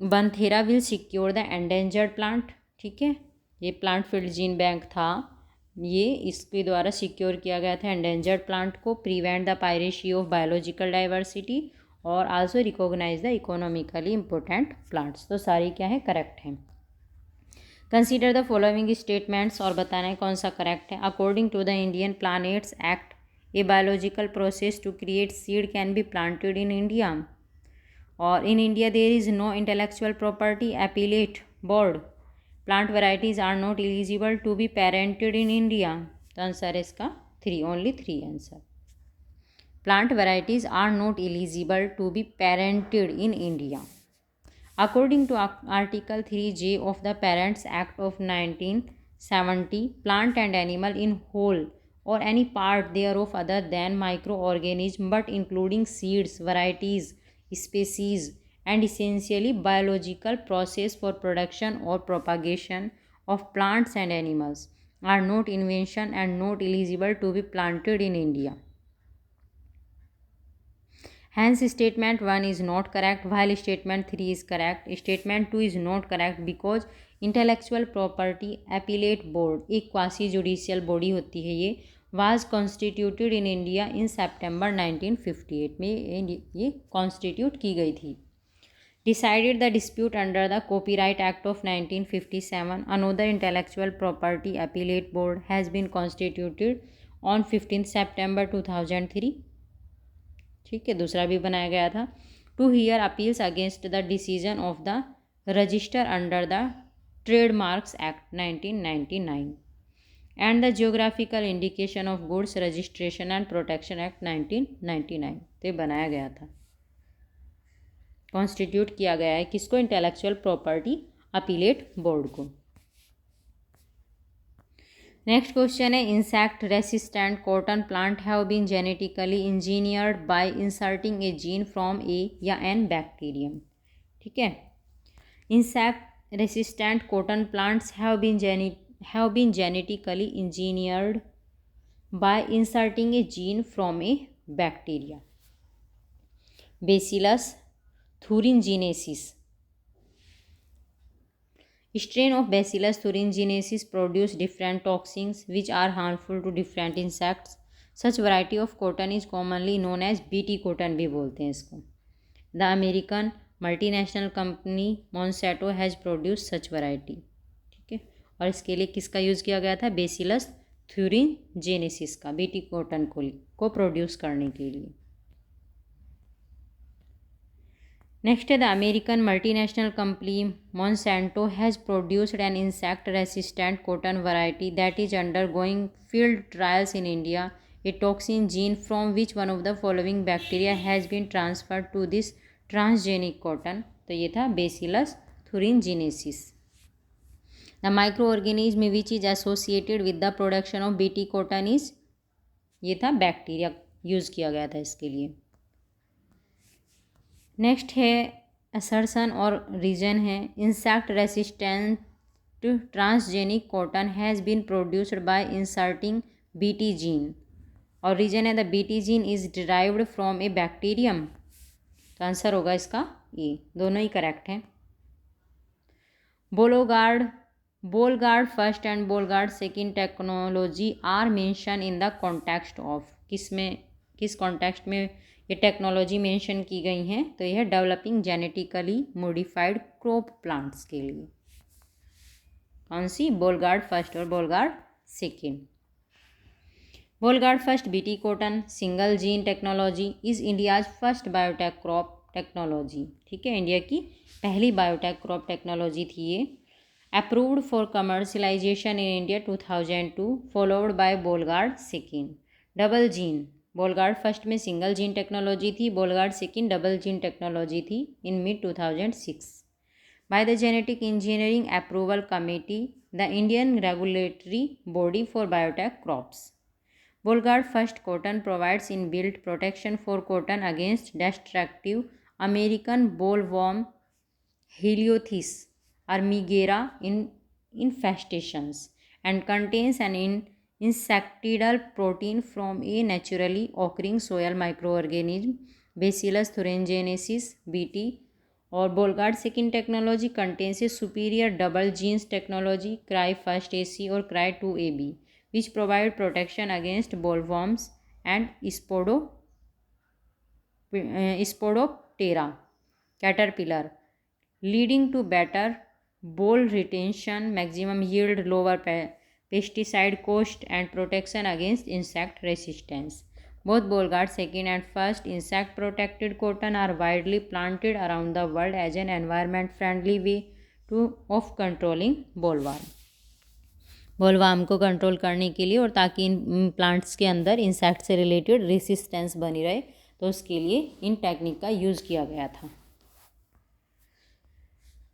Banthra will secure the endangered plant. ठीक है, ये plant field gene bank था, ये इसके द्वारा secure किया गया था एंडेंजर्ड प्लांट को, prevent the piracy of biological diversity और also recognise the economically important plants. तो सारी क्या है, करेक्ट है. कंसीडर द फॉलोइंग स्टेटमेंट्स और बताना है कौन सा करेक्ट है. According to the Indian patents act, a biological process to create seed can be planted in India, or in India there is no intellectual property appellate board. Plant varieties are not eligible to be parented in India. The answer is इसका 3, only 3 answer. Plant varieties are not eligible to be parented in India. According to Article 3J of the Parents Act of 1970, plant and animal in whole or any part thereof other than microorganism but including seeds, varieties, species and essentially biological process for production or propagation of plants and animals are not invention and not eligible to be planted in India. Hence statement 1 is not correct while statement 3 is correct. Statement 2 is not correct because intellectual property appellate board एक quasi judicial body होती है, ये was constituted in India in सितंबर 1958 में ये constitute की गई थी. Decided the dispute under the copyright act of 1957. Another intellectual property appellate board has been constituted on 15 सितंबर 2003. ठीक है, दूसरा भी बनाया गया था. To hear appeals against the decision of the register under the trademarks act 1999 and the geographical indication of goods registration and protection act 1999. तो बनाया गया था, कॉन्स्टिट्यूट किया गया है किसको, इंटेलेक्चुअल प्रॉपर्टी अपीलेट बोर्ड को. नेक्स्ट क्वेश्चन है, insect resistant cotton plant have been genetically engineered by inserting a gene from a या एन बैक्टीरियम. ठीक है, insect resistant cotton plants have been genetically engineered by inserting a gene from a bacteria. Bacillus thuringiensis. Strain of Bacillus thuringiensis produce different toxins which are harmful to different insects. Such variety of cotton is commonly known as BT cotton भी बोलते हैं इसको. The American multinational company Monsanto has produce such variety. ठीक है, और इसके लिए किसका यूज़ किया गया था, बेसिलस थ्यूरिनजेनेसिस का, बीटी कॉटन को प्रोड्यूस करने के लिए. नेक्स्ट है, the American multinational company Monsanto has produced an insect resistant cotton variety that is undergoing field trials in India. A toxin gene from which one of the following bacteria has been transferred to this transgenic cotton. तो ये था bacillus thuringiensis. The microorganism which is associated with the production of BT cotton is, ये था bacteria use किया गया था इसके लिए. नेक्स्ट है असर्शन और रीजन है, insect resistant transgenic cotton has been produced by inserting BT gene और रीजन है the BT gene is derived from a bacterium. तो आंसर होगा इसका ए, दोनों ही करेक्ट हैं। Bollgard first and Bollgard second technology are mention in the context of, किस कॉन्टेक्स्ट में ये टेक्नोलॉजी मेंशन की गई हैं? तो यह developing genetically modified crop plants के लिए। कौन सी? बोलगार्ड फर्स्ट और Bollgard second. Bollgard first BT cotton single gene technology is India's first biotech crop technology. ठीक है, इंडिया की पहली बायोटेक क्रॉप टेक्नोलॉजी थी ये। Approved for commercialisation in India 2002 followed by Bollgard second. Double gene, Bollgard first में single gene technology थी, Bollgard second double gene technology थी in mid 2006 by the Genetic Engineering Approval Committee, the Indian regulatory body for biotech crops. Bollgard First Cotton provides inbuilt protection for cotton against destructive American bollworm Heliothes armigera infestations and contains an insecticidal protein from a naturally occurring soil microorganism Bacillus thuringiensis (BT). और Bollgard second technology contains a superior double genes technology Cry first AC और Cry 2AB which provide protection against bollworms and Spodoptera caterpillar leading to better boll retention, maximum yield, lower pesticide cost and protection against insect resistance. Both Bollgard second and first insect protected cotton are widely planted around the world as an environment friendly way of controlling bollworm। Bollworm को control करने के लिए और ताकि in plants के अंदर insect से related resistance बनी रहे, तो उसके लिए इन टेक्निक का यूज़ किया गया था।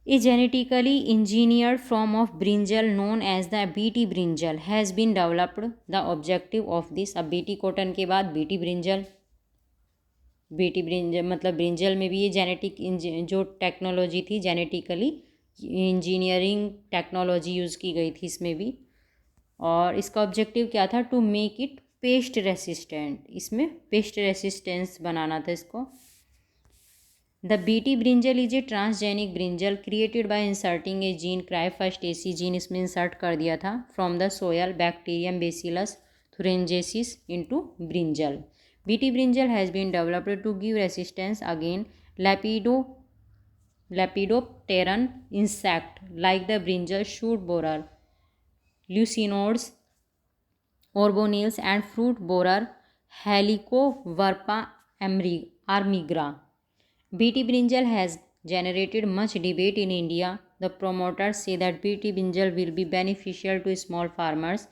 A genetically engineered form of brinjal known as the BT brinjal has been developed. The objective of this, अब BT कॉटन के बाद BT brinjal मतलब ब्रिंजल में भी ये जेनेटिक जो टेक्नोलॉजी थी, जेनेटिकली इंजीनियरिंग टेक्नोलॉजी यूज़ की गई थी इसमें भी। और इसका ऑब्जेक्टिव क्या था? To make it pest resistant, इसमें पेस्ट रेसिस्टेंस बनाना था इसको। The BT brinjal is a transgenic brinjal created by inserting a gene cry first AC gene इसमें इंसर्ट कर दिया था from the soil bacterium Bacillus thuringiensis into brinjal. BT brinjal has been developed to give resistance against lepidopteran insect like the brinjal shoot borer, lucinodes, orbonils and fruit borer Helicoverpa armigra. BT brinjal has generated much debate in India. The promoters say that BT brinjal will be beneficial to small farmers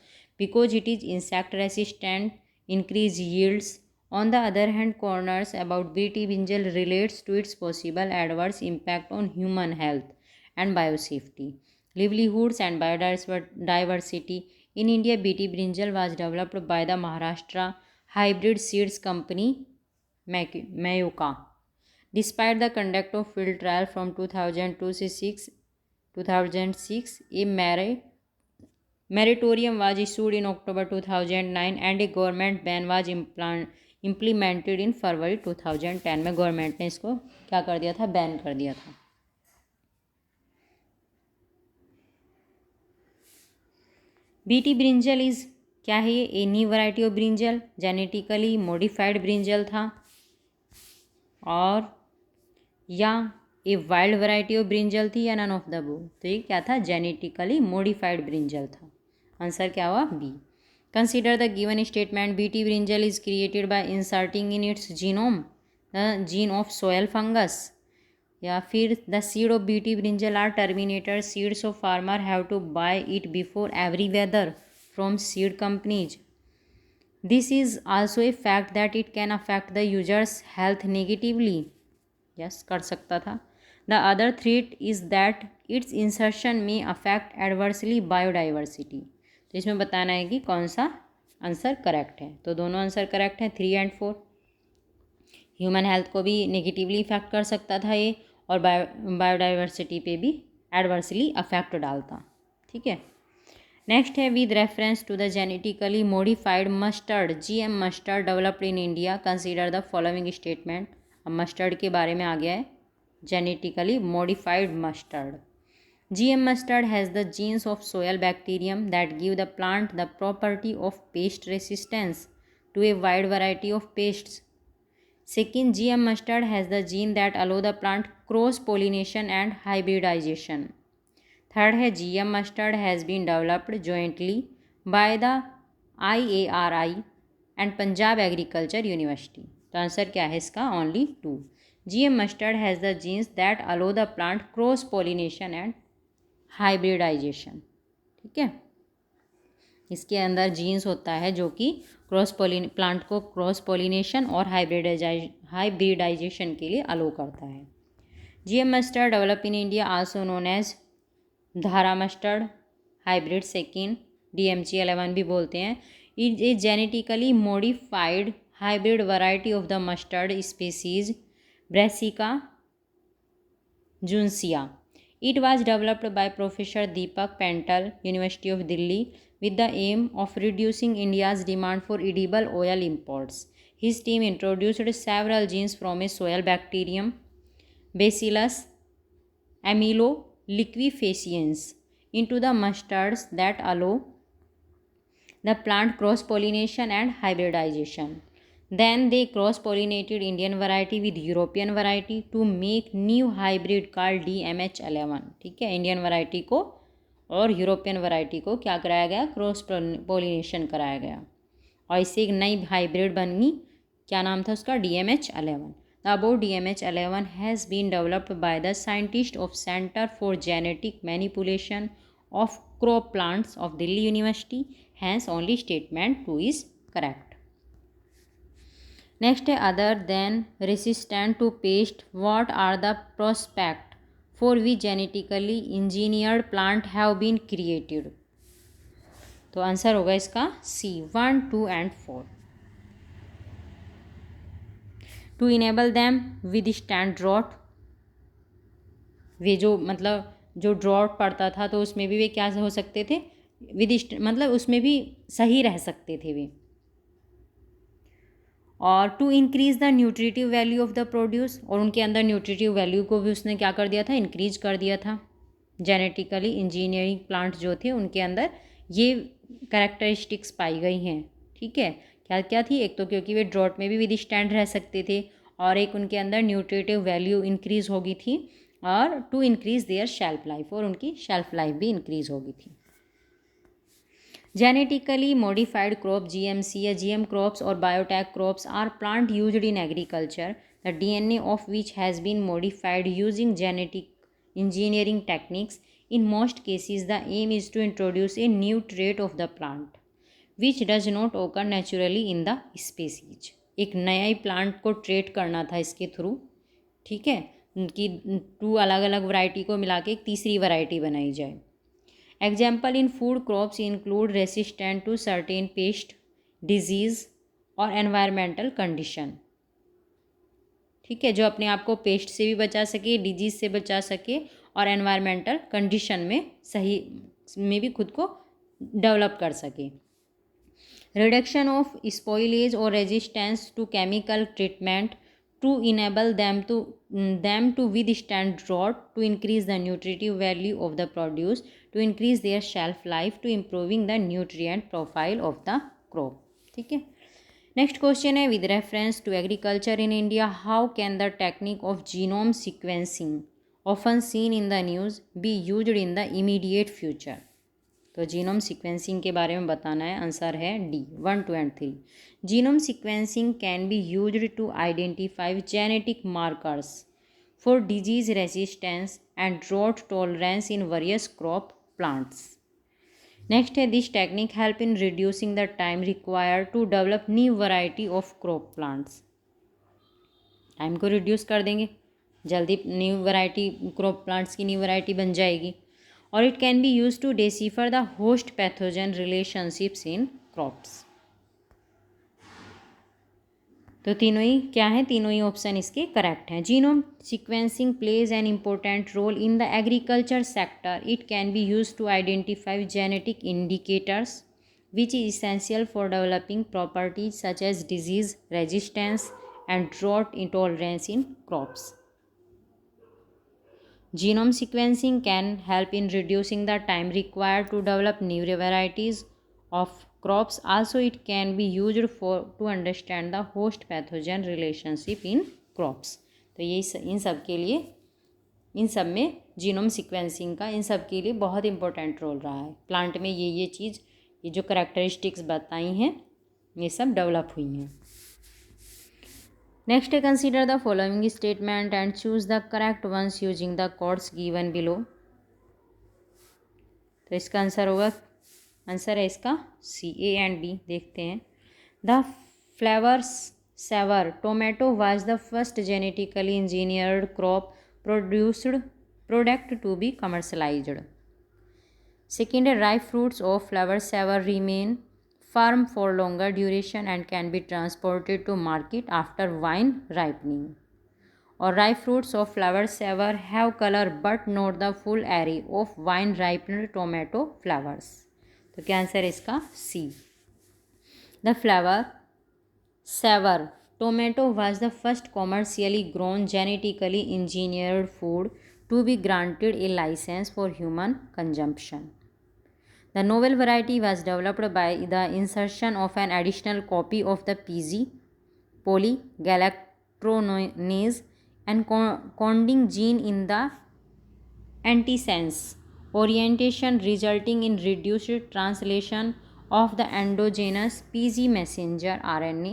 because it is insect resistant, increase yields. On the other hand, concerns about BT brinjal relates to its possible adverse impact on human health and biosafety, livelihoods and biodiversity. In India, BT brinjal was developed by the Maharashtra Hybrid Seeds Company, Mayuka. Despite the conduct of field trial from 2002 to 2006, a moratorium was issued in October 2009 and a government ban was implemented in February 2010 में government ने इसको क्या कर दिया था? Ban कर दिया था। BT ब्रिंजल इज क्या है? ये a new variety of brinjal, genetically modified brinjal था, और या a wild variety of brinjal थी, या नन ऑफ द बोथ? तो ये क्या था? जेनेटिकली मॉडिफाइड ब्रिंजल था। आंसर क्या हुआ? B. Consider the given statement BT brinjal is created by inserting in its genome the gene of soil fungus, या फिर the seed of BT brinjal are terminator seeds of farmer have to buy it before every weather from seed companies. This is also a fact that it can affect the users health negatively. Yes, कर सकता था। The other threat is that it's insertion में affect adversely biodiversity. तो इसमें बताना है कि कौन सा आंसर करेक्ट है। तो दोनों आंसर करेक्ट हैं, 3 और 4। ह्यूमन हेल्थ को भी नेगेटिवली इफेक्ट कर सकता था ये, और बायोडाइवर्सिटी पे भी एडवर्सली अफेक्ट डालता। ठीक है। नेक्स्ट है with reference to the genetically modified mustard GM mustard developed in India consider the following statement. अब मस्टर्ड के बारे में आ गया है, genetically modified mustard. GM mustard has the genes of soil bacterium that give the plant the property of pest resistance to a wide variety of pests. Second, GM mustard has the gene that allow the plant cross pollination and hybridization. Third है GM mustard has been developed jointly by the IARI and Punjab Agriculture University. तो answer क्या है इसका? Only 2. GM mustard has the genes that allow the plant cross pollination and hybridisation, ठीक है। इसके अंदर jeans होता है जो कि प्लांट को क्रॉस पोलिनेशन और हाइब्रिडाइजेशन के लिए अलो करता है। GM mustard develop in India also known as Dhara mustard hybrid second, DMG11 भी बोलते हैं। It is genetically modified hybrid variety of the mustard species Brassica juncea. It was developed by Professor Deepak Pental, University of Delhi, with the aim of reducing India's demand for edible oil imports. His team introduced several genes from a soil bacterium, Bacillus amyloliquefaciens, into the mustards that allow the plant cross-pollination and hybridization. Then they cross-pollinated Indian variety with European variety to make new hybrid called DMH11. ठीक है, Indian variety को और European variety को क्या कराया गया? Cross pollination कराया गया और इससे एक नई हाइब्रिड बनी। क्या नाम था उसका? DMH11. The above DMH11 has been developed by the scientists of Center for Genetic Manipulation of Crop Plants of Delhi University. Hence only statement 2 is correct. Next है other than resistant to pest what are the prospect for which genetically engineered plant have been created. तो answer होगा इसका C 1, 2 and 4. To enable them withstand drought, वे जो मतलब जो drought पड़ता था तो उसमें भी वे क्या हो सकते थे? मतलब उसमें भी सही रह सकते थे वे। और to increase the nutritive value of the produce, और उनके अंदर न्यूट्रिटिव वैल्यू को भी उसने क्या कर दिया था? इंक्रीज कर दिया था। जेनेटिकली इंजीनियरिंग प्लांट जो थे उनके अंदर ये कैरेक्टरिस्टिक्स पाई गई हैं, ठीक है। क्या क्या थी? एक तो क्योंकि वे ड्रॉट में भी विद स्टैंड रह सकते थे, और एक उनके अंदर न्यूट्रिटिव वैल्यू इंक्रीज होगी थी, और to increase their shelf life, और उनकी शेल्फ लाइफ भी इंक्रीज होगी थी। Genetically modified crop GMC या GM crops or biotech crops are plant used in agriculture, the DNA of which has been modified using genetic engineering techniques. In most cases, the aim is to introduce a new trait of the plant, which does not occur naturally in the species. एक नया ही plant को trait करना था इसके through, ठीक है, कि 2 अलग अलग वैरायटी को मिला के एक तीसरी वैरायटी बनाई जाए। Example in food crops include resistant to certain pest, disease और environmental condition, ठीक है, जो अपने आप को पेस्ट से भी बचा सके, डिजीज से बचा सके और एनवायरमेंटल कंडीशन में सही में भी खुद को डेवलप कर सके। रिडक्शन ऑफ स्पॉइलेज और resistance to chemical treatment to enable them to withstand drought, to increase the nutritive value of the produce, to increase their shelf life, to improving the nutrient profile of the crop, ठीक है। Next question है with reference to agriculture in India how can the technique of genome sequencing often seen in the news be used in the immediate future. तो genome sequencing के बारे में बताना है। Answer है D 1, 2 and 3. Genome sequencing can be used to identify genetic markers for disease resistance and drought tolerance in various crop plants. Next है this technique help in reducing the time required to develop new variety of crop plants. Time को reduce कर देंगे, जल्दी new variety crop plants की new variety बन जाएगी। और it can be use to decipher the host pathogen relationships in crops. तो तीनों ही क्या है, तीनों ही ऑप्शन इसके करेक्ट हैं। Genome sequencing plays an important role in the agriculture sector. It can be use to identify genetic indicators which is essential for developing properties such as disease resistance and drought intolerance in crops. Genome sequencing can help in reducing the time required to develop new varieties of crops. Also, it can be used for to understand the host pathogen relationship in crops. तो ये इन सब के लिए, इन सब में genome sequencing का इन सब के लिए बहुत इंपॉर्टेंट रोल रहा है। प्लांट में ये चीज़, ये जो करेक्टरिस्टिक्स बताई हैं, ये सब डेवलप हुई हैं। नेक्स्ट है consider the following statement and choose the correct ones using the codes given below. तो इसका आंसर होगा, आंसर है इसका सी, ए एंड बी। देखते हैं। The Flavr Savr tomato was the first genetically engineered crop produced product to be commercialised. Second, ripe fruits of flower saver remain firm for longer duration and can be transported to market after wine ripening. Or ripe fruits of flower saver have color but not the full array of wine ripened tomato flowers. तो क्या answer है इसका सी। The flower saver tomato was the first commercially grown genetically engineered food to be granted a license for human consumption. The novel variety was developed by the insertion of an additional copy of the PG polygalactoronase and coding gene in the antisense orientation, resulting in reduced translation of the endogenous PG messenger RNA.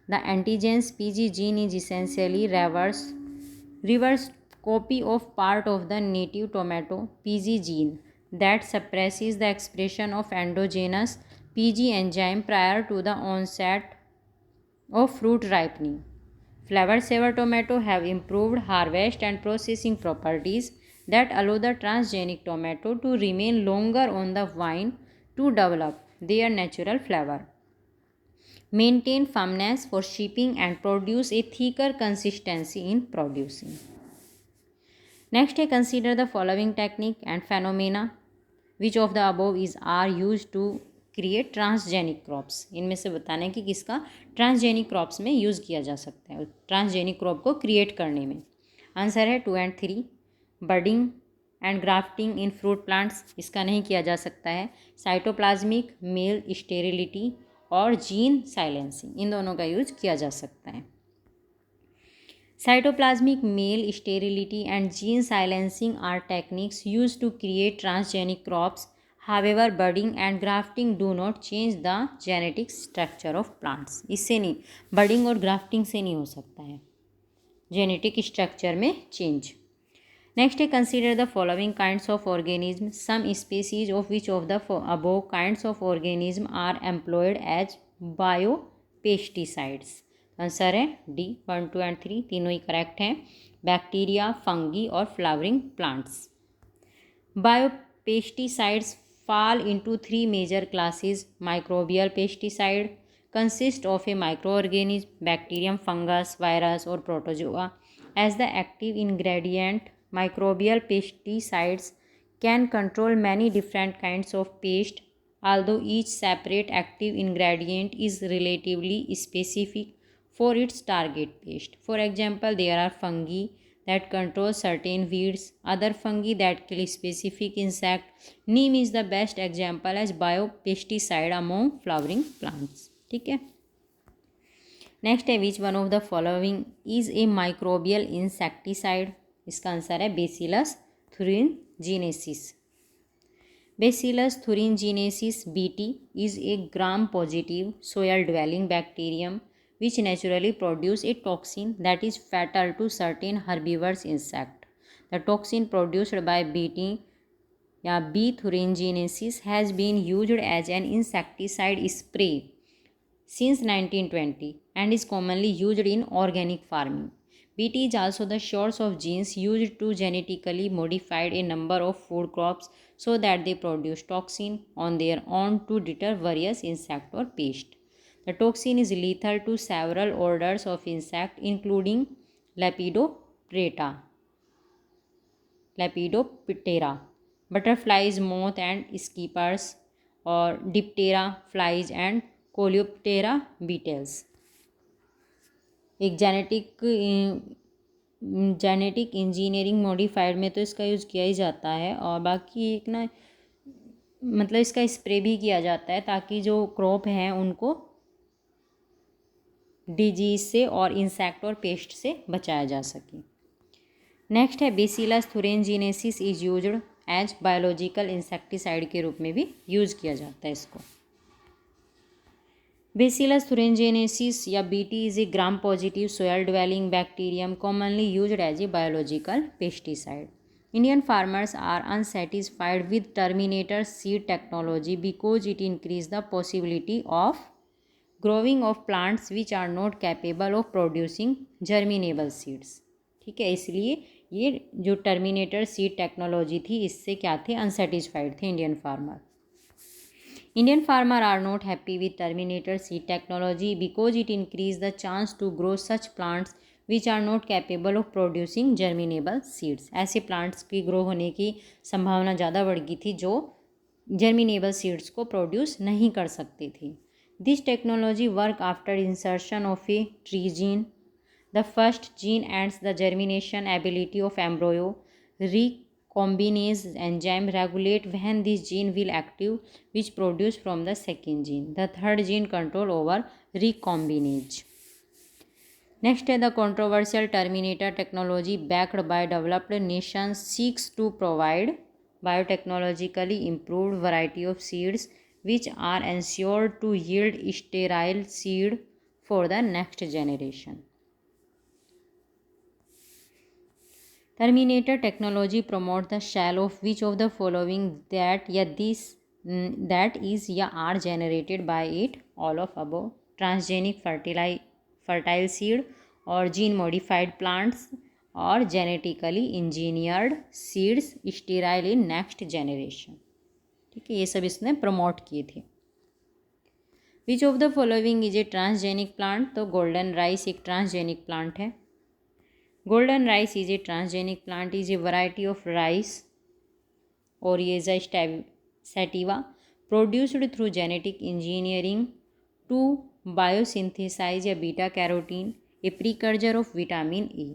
The antigen's PG gene is essentially reverse copy of part of the native tomato PG gene that suppresses the expression of endogenous PG enzyme prior to the onset of fruit ripening. Flower saver tomato have improved harvest and processing properties that allow the transgenic tomato to remain longer on the vine to develop their natural flavor, maintain firmness for shipping and produce a thicker consistency in producing. Next, consider the following technique and phenomena. Which of the above is are use to create transgenic crops. इनमें से बताना है कि किसका transgenic crops में use किया जा सकता है, ट्रांसजेनिक क्रॉप को क्रिएट करने में। आंसर है 2 and 3। Budding and grafting in fruit plants, इसका नहीं किया जा सकता है। साइटोप्लाज्मिक मेल स्टेरिलिटी और जीन साइलेंसिंग, इन दोनों का यूज किया जा सकता है। Cytoplasmic male sterility and gene silencing are techniques used to create transgenic crops. However, budding and grafting do not change the genetic structure of plants. इससे नहीं, budding और grafting से नहीं हो सकता है genetic structure में change. Next, consider the following kinds of organisms. Some species of which of the above kinds of organism are employed as biopesticides. Answer है डी, 1, 2 and 3 तीनों ही करेक्ट हैं। बैक्टीरिया, फंगी और flowering plants. Biopesticides fall into 3 major classes. Microbial pesticide consist of a microorganism, bacterium, fungus, virus or protozoa as the active ingredient. Microbial pesticides can control many different kinds of pest, although each separate active ingredient is relatively specific for its target pest. For example, there are fungi that control certain weeds, other fungi that kill specific insect. Neem is the best example as biopesticide among flowering plants. ठीक है। Next है which one of the following is a microbial insecticide. इसका answer है bacillus thuringiensis. Bacillus thuringiensis Bt is a gram-positive soil-dwelling bacterium which naturally produce a toxin that is fatal to certain herbivorous insect. The toxin produced by Bt या B thuringiensis has been used as an insecticide spray since 1920 and is commonly used in organic farming. Bt is also the source of genes used to genetically modify a number of food crops so that they produce toxin on their own to deter various insect or pest. The toxin is lethal to several orders of insect including Lepidoptera, butterflies, moth and skippers, or Diptera flies and Coleoptera beetles. एक genetic engineering modified में तो इसका use किया ही जाता है, और बाकी एक ना मतलब इसका स्प्रे भी किया जाता है ताकि जो क्रॉप हैं उनको डिजीज से और इंसेक्ट और पेस्ट से बचाया जा सके। नेक्स्ट है bacillus thuringiensis is used as biological insecticide के रूप में भी यूज़ किया जाता है इसको। बेसिलस थुरिनजिनेसिस या BT is a gram positive soil dwelling bacterium commonly used as a biological pesticide. Indian farmers are unsatisfied with Terminator seed technology because it increases the possibility of growing of plants which are not capable of producing germinable seeds। ठीक है, इसलिए ये जो terminator seed technology थी इससे क्या थे, unsatisfied थे Indian farmer. Indian farmers are not happy with Terminator seed technology because it increases the chance to grow such plants which are not capable of producing germinable seeds। ऐसे plants की grow होने की संभावना ज़्यादा बढ़ गई थी जो जर्मिनेबल सीड्स को प्रोड्यूस नहीं कर सकती थी। This technology work after insertion of a tree gene. The first gene ends the germination ability of embryo. Recombinase enzyme regulate when this gene will active which produce from the second gene. The third gene control over recombinase। Next है the controversial Terminator technology backed by developed nations seeks to provide biotechnologically improved variety of seeds which are ensured to yield sterile seed for the next generation। Terminator technology promotes the shell of which of the following that is या are generated by it, all of above, transgenic fertile seed और gene modified plants और genetically engineered seeds sterile in next generation। ठीक है, ये सब इसने promote किए थे। Which of the following is a transgenic plant? तो गोल्डन राइस एक ट्रांसजेनिक प्लांट है। Golden rice is a transgenic plant, is a variety of rice Oryza sativa produced through genetic engineering to biosynthesize a beta carotene, a precursor of vitamin A,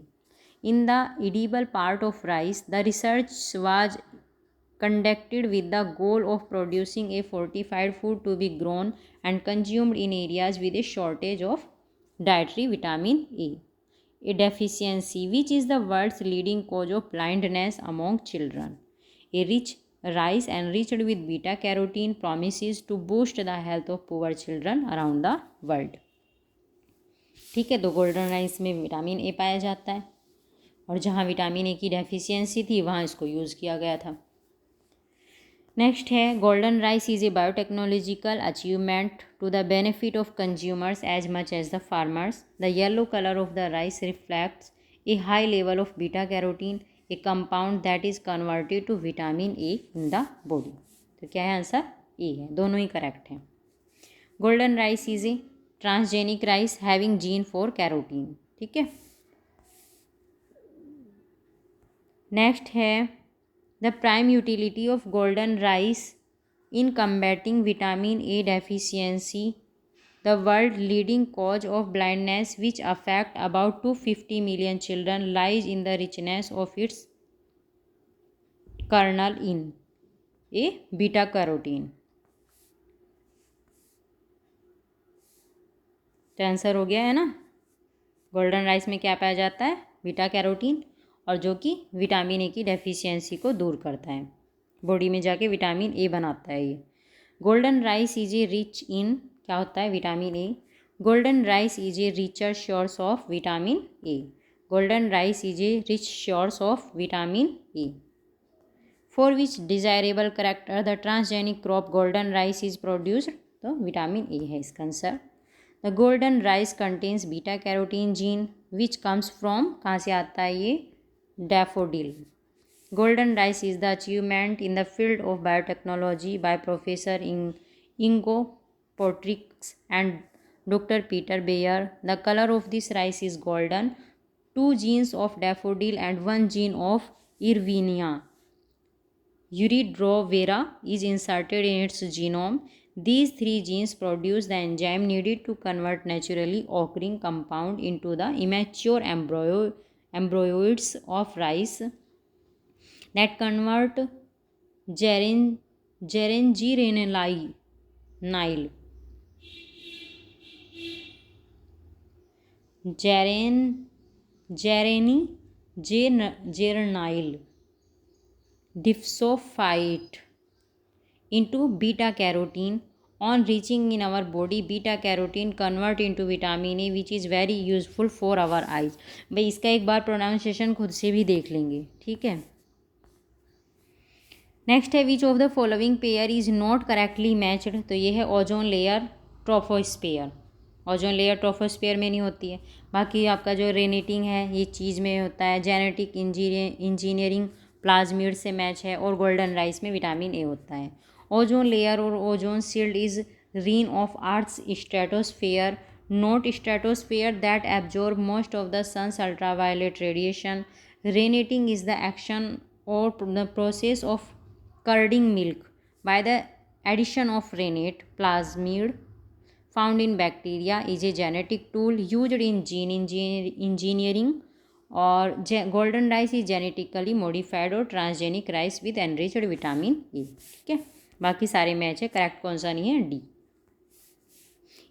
in the edible part of rice। The research was conducted with the goal of producing a fortified food to be grown and consumed in areas with a shortage of dietary vitamin A। A deficiency which is the world's leading cause of blindness among children। A rich rice enriched with beta carotene promises to boost the health of poor children around the world। ठीक है, तो golden rice में vitamin ए पाया जाता है और जहाँ vitamin A की डेफिशिएंसी थी वहाँ इसको यूज़ किया गया था। नेक्स्ट है golden rice is a biotechnological achievement to the benefit of consumers as much as the farmers. The yellow colour of the rice reflects a high level of beta carotene, a compound that is converted to vitamin A in the body. तो क्या है answer? A है, दोनों ही correct हैं। Golden rice is a transgenic rice having gene for carotene. ठीक है, next है the prime utility of golden rice in combating vitamin A deficiency। The world leading cause of blindness which affect about 250 million children lies in the richness of its kernel in a beta carotene। तो answer हो गया है ना, golden rice में क्या पाया जाता है? बीटा कैरोटीन, और जो कि विटामिन ए की डेफिशिएंसी को दूर करता है, बॉडी में जाके विटामिन ए बनाता है ये। Golden rice is a rich in, क्या होता है? Vitamin A. Golden rice is a richer source of vitamin A. Golden rice is a rich source of vitamin A. For which desirable character the transgenic crop golden rice is produced? तो vitamin A है इसका answer. The golden rice contains beta carotene gene which comes from, कहाँ से आता है ये? Daffodil. Golden rice is the achievement in the field of biotechnology by Professor Ingo Portrix and Dr. Peter Bayer. The color of this rice is golden. 2 genes of daffodil and 1 gene of Irvinia Eurythrovera is inserted in its genome. These 3 genes produce the enzyme needed to convert naturally occurring compound into the immature embryoids of rice that convert gerangirenyl geren gerani geranyl diphosphate into beta carotene. On reaching in our body, beta carotene convert into vitamin A, which is very useful for our eyes. भाई इसका एक बार pronunciation खुद से भी देख लेंगे, ठीक है. नेक्स्ट है which of the following pair is not correctly matched. तो ये है ozone layer troposphere. Ozone layer troposphere में नहीं होती है. बाकी आपका जो रेनेटिंग है ये चीज़ में होता है. जेनेटिक इंजीनियरिंग प्लाज्मिड से मैच है. और गोल्डन राइस में विटामिन ए होता है. ओजोन लेयर और ozone shield is region of earth's stratosphere, not stratosphere that absorb most of the sun's ultraviolet radiation. Renneting is the action और the process of curding milk by the addition of renate plasmid found in bacteria is a genetic tool used in gene engineering. और golden rice is genetically modified और transgenic rice with enriched vitamin A. ठीक है, बाकी सारे match है. Correct कौन सा नहीं है? डी.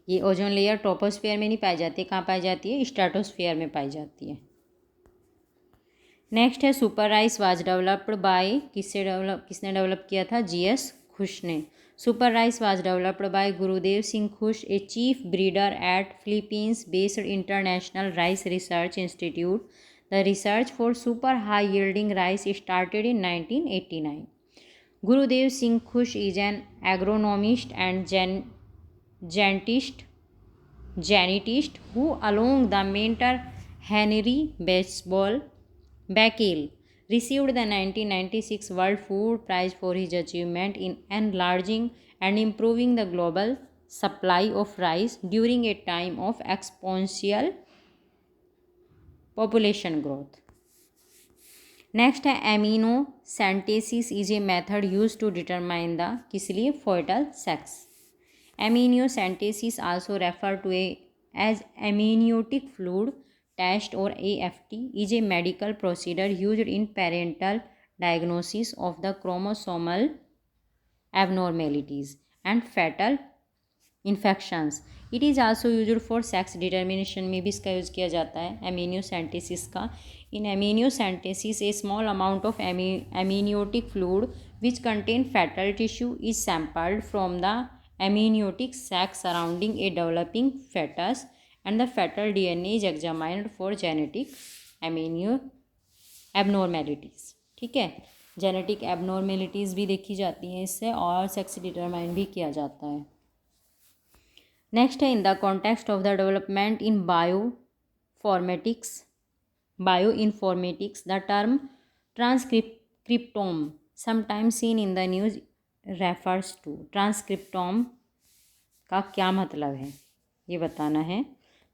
ये ओजोन लेयर ट्रोपोस्फेयर में नहीं पाई जाती. कहाँ पाई जाती है? स्ट्रेटोस्फेयर में पाई जाती है. नेक्स्ट है super rice was developed by. किसने डेवलप किया था? जीएस खुश ने. Super rice was developed by Gurudev Singh Khush, a chief breeder at Philippines based International Rice Research Institute. The research for super high yielding rice started in 1989. Gurudev Singh Khush is an agronomist and geneticist who along the mentor Henry Beckel received the 1996 World Food Prize for his achievement in enlarging and improving the global supply of rice during a time of exponential population growth. Next है amniocentesis is a method use to determine the किस लिए? Fertile sex. Amniocentesis also refer to as amniotic fluid test or AFT is a medical procedure used in parental diagnosis of the chromosomal abnormalities and fetal infections. It is also used for sex determination में भी इसका use किया जाता है एमिनियोसेंटेसिस का. In amniocentesis, a small amount of amniotic fluid which contain fetal tissue is sampled from the amniotic sac surrounding a developing fetus and the fetal DNA is examined for genetic abnormalities. ठीक है, genetic abnormalities भी देखी जाती हैं इससे और sex determine भी किया जाता है. नेक्स्ट है in the context of the development in bioinformatics the term transcriptome sometimes seen in the news refers to. Transcriptome का क्या मतलब है ये बताना है.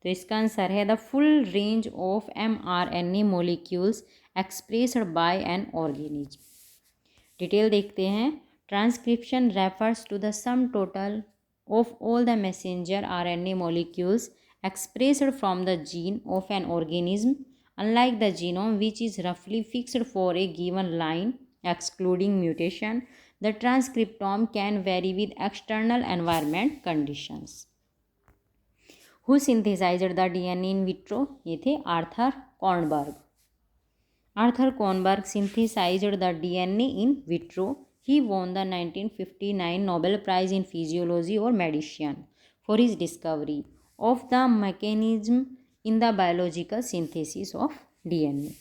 तो इसका आंसर है the full range of mRNA molecules expressed by an organism. Detail देखते हैं. Transcription refers to the sum total of all the messenger RNA molecules expressed from the gene of an organism. Unlike the genome which is रफली fixed for a given line excluding mutation, the transcriptome can vary with external environment conditions. Who synthesized the DNA in vitro? ये थे Arthur Kornberg. Arthur Kornberg synthesized the DNA in vitro. He won the 1959 Nobel Prize in Physiology or Medicine for his discovery of the mechanism in the biological synthesis of DNA.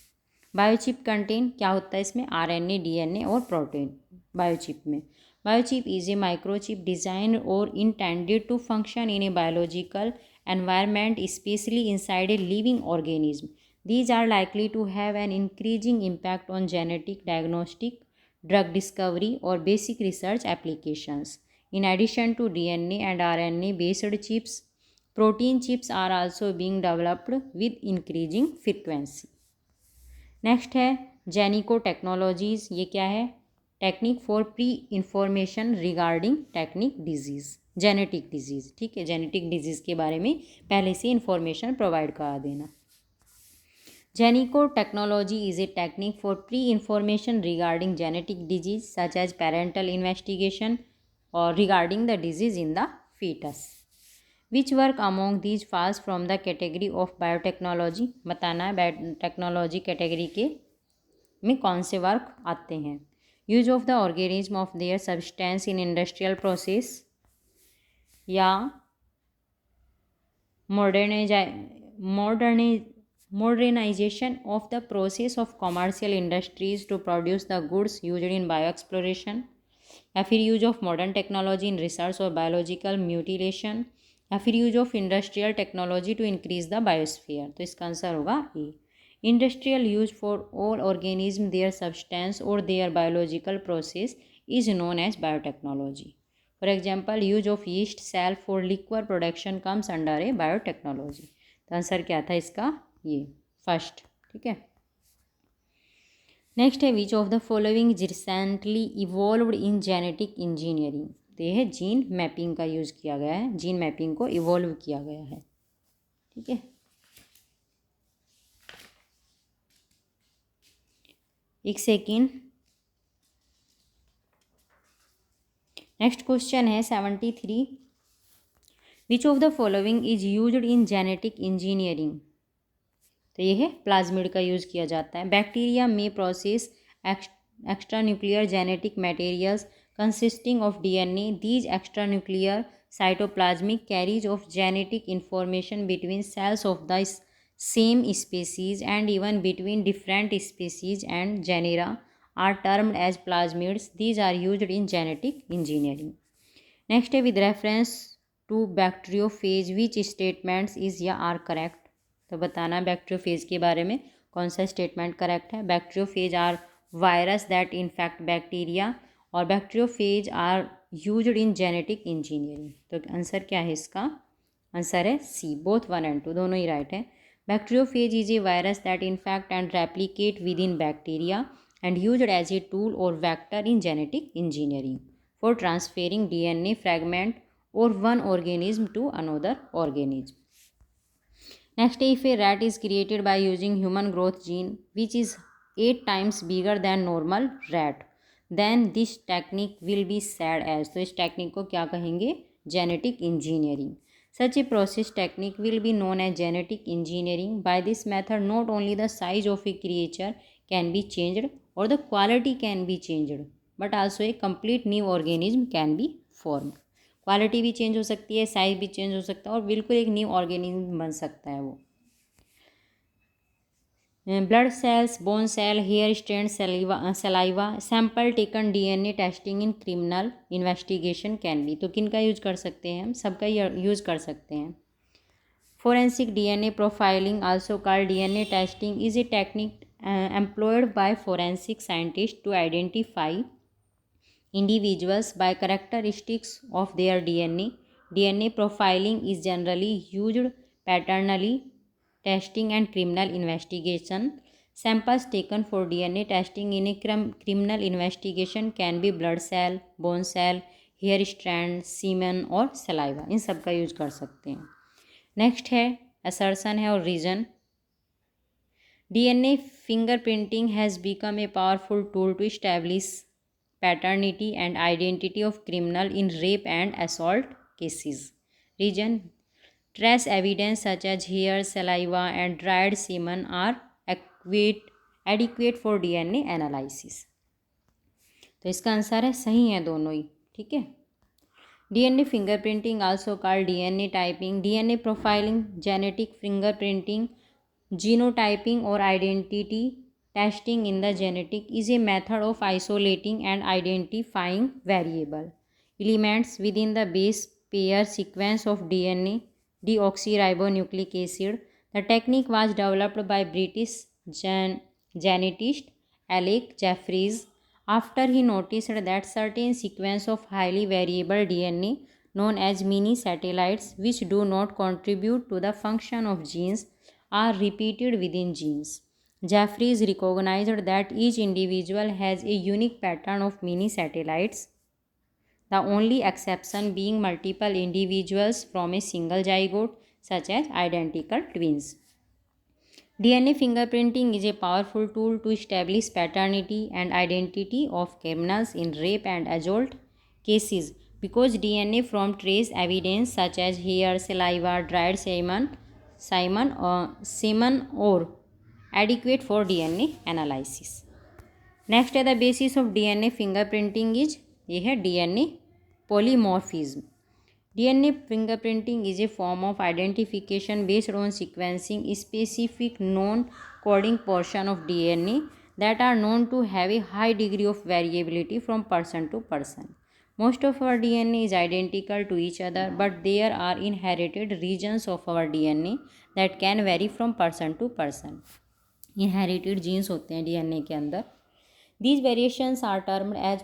Biochip contain क्या होता है इसमें? RNA, DNA और protein. Biochip में biochip is a microchip design और intended to function in a biological environment, especially inside a living organism. These are likely to have an increasing impact on genetic diagnostic, drug discovery, or basic research applications. In addition to DNA and RNA based chips, Protein chips are also being developed with increasing frequency. Next है जेनिको technologies. ये क्या है? Technique for pre information regarding technique disease, genetic disease. ठीक है, genetic disease के बारे में पहले से इंफॉर्मेशन प्रोवाइड करा देना. जेनिको technology is a technique for pre information regarding genetic disease such as parental investigation और regarding the disease in the fetus. Which work among these falls from the category of biotechnology. बताना है biotechnology category के में कौन से work आते हैं. Use of the organism of their substance in industrial process या modernization of the process of commercial industries to produce the goods used in bioexploration, या फिर use of modern technology in research और biological mutilation, या फिर use of industrial technology to increase the biosphere. तो इसका answer होगा A. Industrial use for all organism their substance और their biological process is known as biotechnology. For example use of yeast cell for liquor production comes under a biotechnology. तो answer क्या था इसका? ये first. ठीक है. Next है which of the following recently evolved in genetic engineering. तो यह है जीन मैपिंग का यूज़ किया गया है, जीन मैपिंग को इवॉल्व किया गया है. ठीक है. एक सेकेंड. नेक्स्ट क्वेश्चन है 73. विच of the following is used in genetic engineering. तो ये है प्लाज्मिड का यूज़ किया जाता है. बैक्टीरिया में process extra nuclear genetic materials consisting of DNA. These extra nuclear cytoplasmic carries of genetic information between cells of the same species and even between different species and genera are termed as plasmids. These are used in genetic engineering. Next है with reference to bacteriophage which statements is या are correct. तो बताना bacteriophage के बारे में कौन सा statement correct है. Bacteriophage are virus that infect bacteria और bacteriophage are used in genetic engineering. तो आंसर क्या है इसका? आंसर है सी. बोथ 1 and 2 दोनों ही राइट है. Bacteriophage is a virus that infect and replicate within bacteria and used as a tool और vector in genetic engineering for transferring DNA fragment और one organism to another organism. Next, if a rat is created by using human growth gene which is 8 times bigger than normal rat, then this technique will be said as. तो इस technique को क्या कहेंगे? Genetic engineering. Such a process technique will be known as genetic engineering. By this method, not only the size of a creature can be changed or the quality can be changed, but also a complete new organism can be formed. Quality भी change हो सकती है, size भी change हो सकता है और बिल्कुल एक न्यू ऑर्गेनिज्म बन सकता है वो. Blood cells, bone cell, hair strand, saliva sample taken DNA testing in criminal investigation can be. तो किन का यूज कर सकते हैं हम? सबका यूज कर सकते हैं. Forensic DNA profiling also called DNA testing is a technique employed by forensic scientist to identify individuals by characteristics of their DNA. DNA profiling is generally used paternally testing and criminal investigation. Samples taken for DNA testing in a criminal investigation can be blood cell, bone cell, hair strand, semen और saliva. इन सब का use कर सकते हैं. Next है assertion है और reason. DNA fingerprinting has become a powerful tool to establish paternity and identity of criminal in rape and assault cases. Reason: trace evidence such as hair, saliva, and dried semen are adequate for DNA analysis. तो इसका answer है सही है दोनों ही. ठीक है. DNA fingerprinting also called DNA typing, DNA profiling, genetic fingerprinting, genotyping or identity testing in the genetic is a method of isolating and identifying variable elements within the base pair sequence of DNA deoxyribonucleic acid. The technique was developed by British genetist Alec Jeffreys after he noticed that certain sequence of highly variable DNA known as mini satellites, which do not contribute to the function of genes, are repeated within genes. Jeffries recognized that each individual has a unique pattern of mini satellites, the only exception being multiple individuals from a single zygote, such as identical twins. DNA fingerprinting is a powerful tool to establish paternity and identity of criminals in rape and assault cases because DNA from trace evidence such as hair, saliva, dried semen or adequate for DNA analysis. Next है the basis of DNA fingerprinting is ये है DNA polymorphism. DNA fingerprinting is a form of identification based on sequencing specific non-coding portion of DNA that are known to have a high degree of variability from person to person. Most of our DNA is identical to each other, but there are inherited regions of our DNA that can vary from person to person. Inherited genes होते हैं DNA के अंदर. These variations are termed as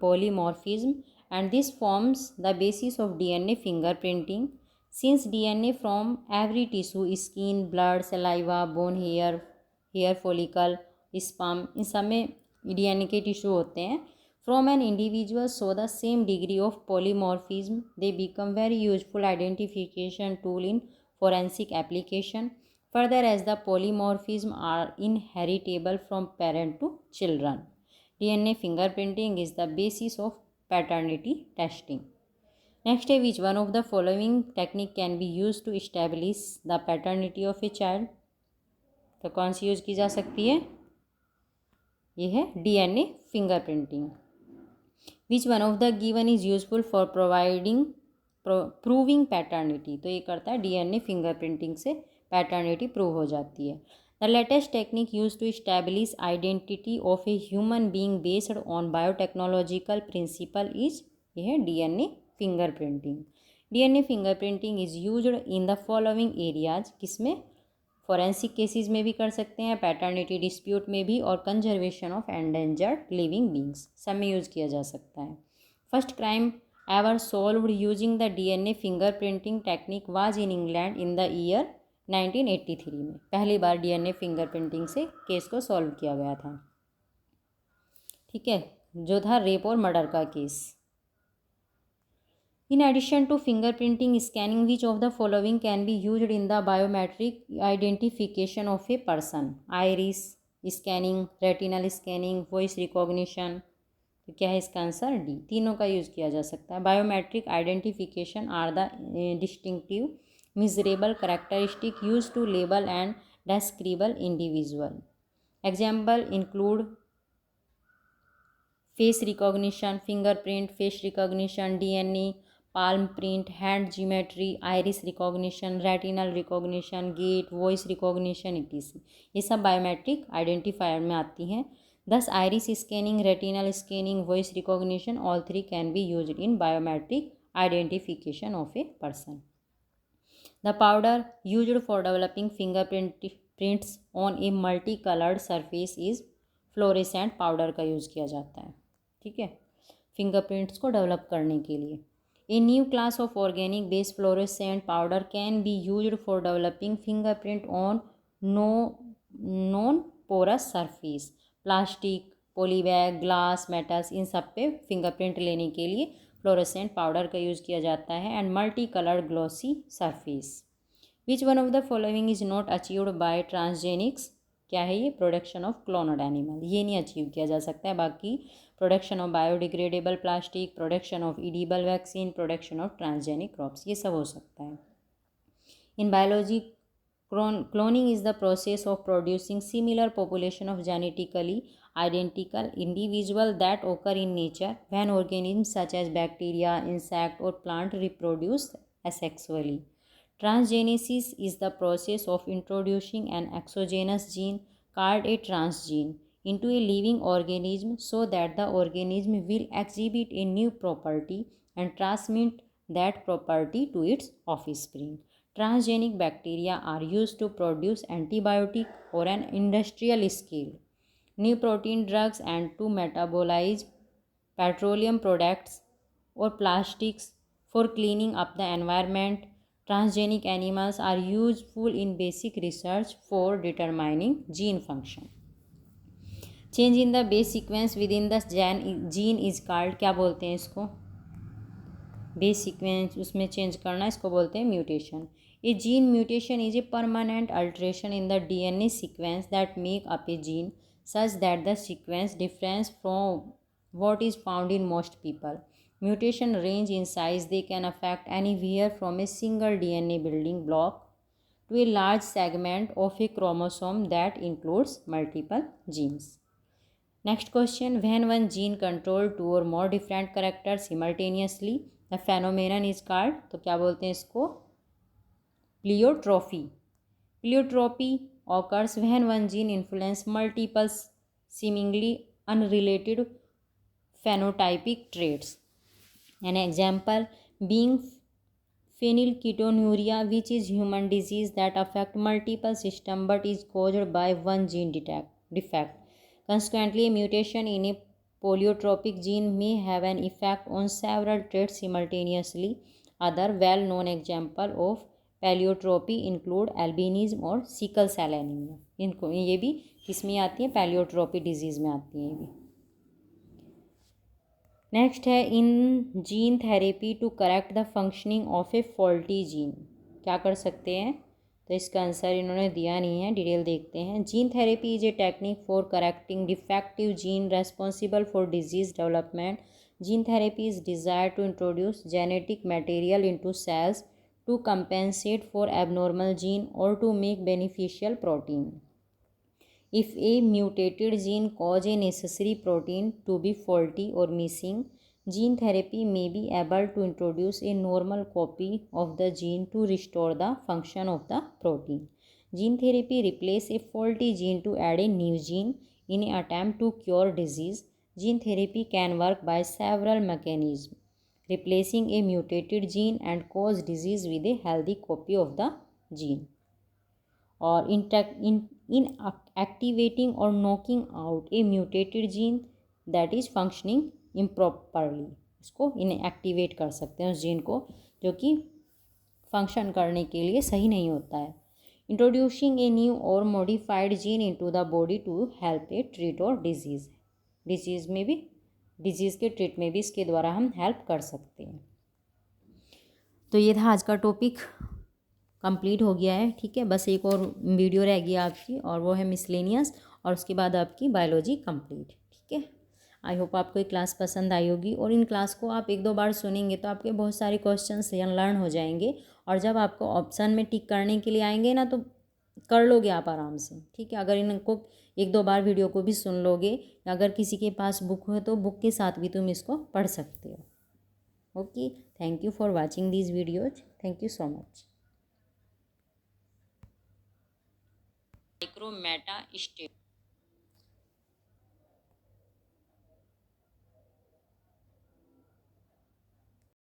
polymorphism, and this forms the basis of DNA fingerprinting. Since DNA from every tissue, skin, blood, saliva, bone, hair follicle, sperm, इन सब में DNA के tissue होते हैं, from an individual show the same degree of polymorphism. They become very useful identification tool in forensic application. Further, as the polymorphism are inheritable from parent to children, DNA fingerprinting is the basis of paternity testing. Next है, which one of the following technique can be used to establish the paternity of a child? तो कौन सी use की जा सकती है? ये है DNA fingerprinting. Which one of the given is useful for proving paternity? तो ये करता है DNA fingerprinting से पैटर्निटी प्रूव हो जाती है. The latest technique use to establish identity of a human being based on biotechnological principle is ये है DNA fingerprinting. DNA fingerprinting is used in the following areas. किसमें? फॉरेंसिक केसेस में भी कर सकते हैं, पैटर्निटी डिस्प्यूट में भी, और conservation of endangered living beings सब में यूज किया जा सकता है. First crime ever solved using the DNA fingerprinting technique was in England in the year 1983 में. पहली बार DNA फिंगरप्रिंटिंग से केस को सॉल्व किया गया था. ठीक है, जो था रेप और मर्डर का case. In addition to fingerprinting scanning, which of the following can be used in the biometric identification of a person? Iris scanning, retinal scanning, voice recognition. तो क्या है इसका आंसर? डी. तीनों का यूज किया जा सकता है. Biometric identification are the distinctive measurable characteristic used to label and describe individual. Example include face recognition, fingerprint, face recognition, DNA, palm print, hand geometry, iris recognition, retinal recognition, gait, voice recognition etc. ये सब biometric identifier में आती हैं. Thus iris scanning, retinal scanning, voice recognition, all three can be used in biometric identification of a person. The powder used for developing fingerprints on a multicolored surface is fluorescent powder का use किया जाता है. ठीक है, fingerprints को develop करने के लिए. A new class of organic based fluorescent powder can be used for developing fingerprint on non-porous surface. Plastic, polybag, glass, metals, इन सब पे फिंगरप्रिंट लेने के लिए फ्लोरोसेंट पाउडर का यूज़ किया जाता है. And multi coloured glossy surface. Which one of the following is not achieved by transgenics? क्या है ये? Production of cloned animal. ये नहीं अचीव किया जा सकता है. बाकी production of biodegradable plastic, production of edible vaccine, production of transgenic crops, ये सब हो सकता है. In biology, cloning is the process of producing similar population of genetically identical individual that occur in nature when organisms such as bacteria, insect or plant reproduce asexually. Transgenesis is the process of introducing an exogenous gene called a transgene into a living organism so that the organism will exhibit a new property and transmit that property to its offspring. Transgenic bacteria are used to produce antibiotic or an industrial scale, new protein drugs and to metabolize petroleum products or plastics for cleaning up the environment. Transgenic animals are useful in basic research for determining gene function. Change in the base sequence within the gene is called, क्या बोलते हैं इसको, base sequence उसमें change करना, इसको बोलते हैं mutation. A gene mutation is a permanent alteration in the DNA sequence that make up A gene such that the sequence differs from what is found in most people. Mutation range in size. They can affect anywhere from a single DNA building block to a large segment of a chromosome that includes multiple genes. Next question. When one gene control two or more different characters simultaneously, the phenomenon is called, तो क्या बोलते हैं इसको, प्लियोट्रॉफी. Pleiotropy occurs when one gene influences multiple seemingly unrelated phenotypic traits. An example being phenylketonuria, which is human disease that affects multiple systems but is caused by one gene defect. Consequently, a mutation in a pleiotropic gene may have an effect on several traits simultaneously. Other well-known example of pleiotropy include albinism और sickle cell anaemia. इनको ये भी किस में आती है, पैलियोट्रोपी disease में आती है ये भी. नेक्स्ट है, in gene therapy to correct the functioning of a faulty gene, क्या कर सकते हैं, तो इसका आंसर इन्होंने दिया नहीं है, डिटेल देखते हैं. Gene therapy is a technique for correcting defective gene responsible for disease development. Gene therapy is desire to introduce genetic material into cells to compensate for abnormal gene or to make beneficial protein. If a mutated gene cause a necessary protein to be faulty or missing, gene therapy may be able to introduce a normal copy of the gene to restore the function of the protein. Gene therapy replaces a faulty gene to add a new gene in an attempt to cure disease. Gene therapy can work by several mechanisms, replacing a mutated gene and cause disease with a healthy copy of the gene, or in activating or knocking out a mutated gene that is functioning improperly. इसको inactivate कर सकते हैं उस gene को जो कि function करने के लिए सही नहीं होता है. Introducing a new or modified gene into the body to help a treat or disease में भी, डिजीज़ के ट्रीट में भी इसके द्वारा हम हेल्प कर सकते हैं. तो ये था आज का टॉपिक, कंप्लीट हो गया है. ठीक है, बस एक और वीडियो रह गई आपकी और वो है मिसलेनियस, और उसके बाद आपकी बायोलॉजी कंप्लीट. ठीक है, आई होप आपको ये क्लास पसंद आई होगी, और इन क्लास को आप एक दो बार सुनेंगे तो आपके बहुत सारे क्वेश्चंस लर्न हो जाएंगे, और जब आपको ऑप्शन में टिक करने के लिए आएंगे ना तो कर लोगे आप आराम से. ठीक है, अगर इनको एक दो बार वीडियो को भी सुन लोगे, अगर किसी के पास बुक हो तो बुक के साथ भी तुम इसको पढ़ सकते हो. Okay, thank you for watching this videos. Thank you so much. माइक्रोमेटा स्टेट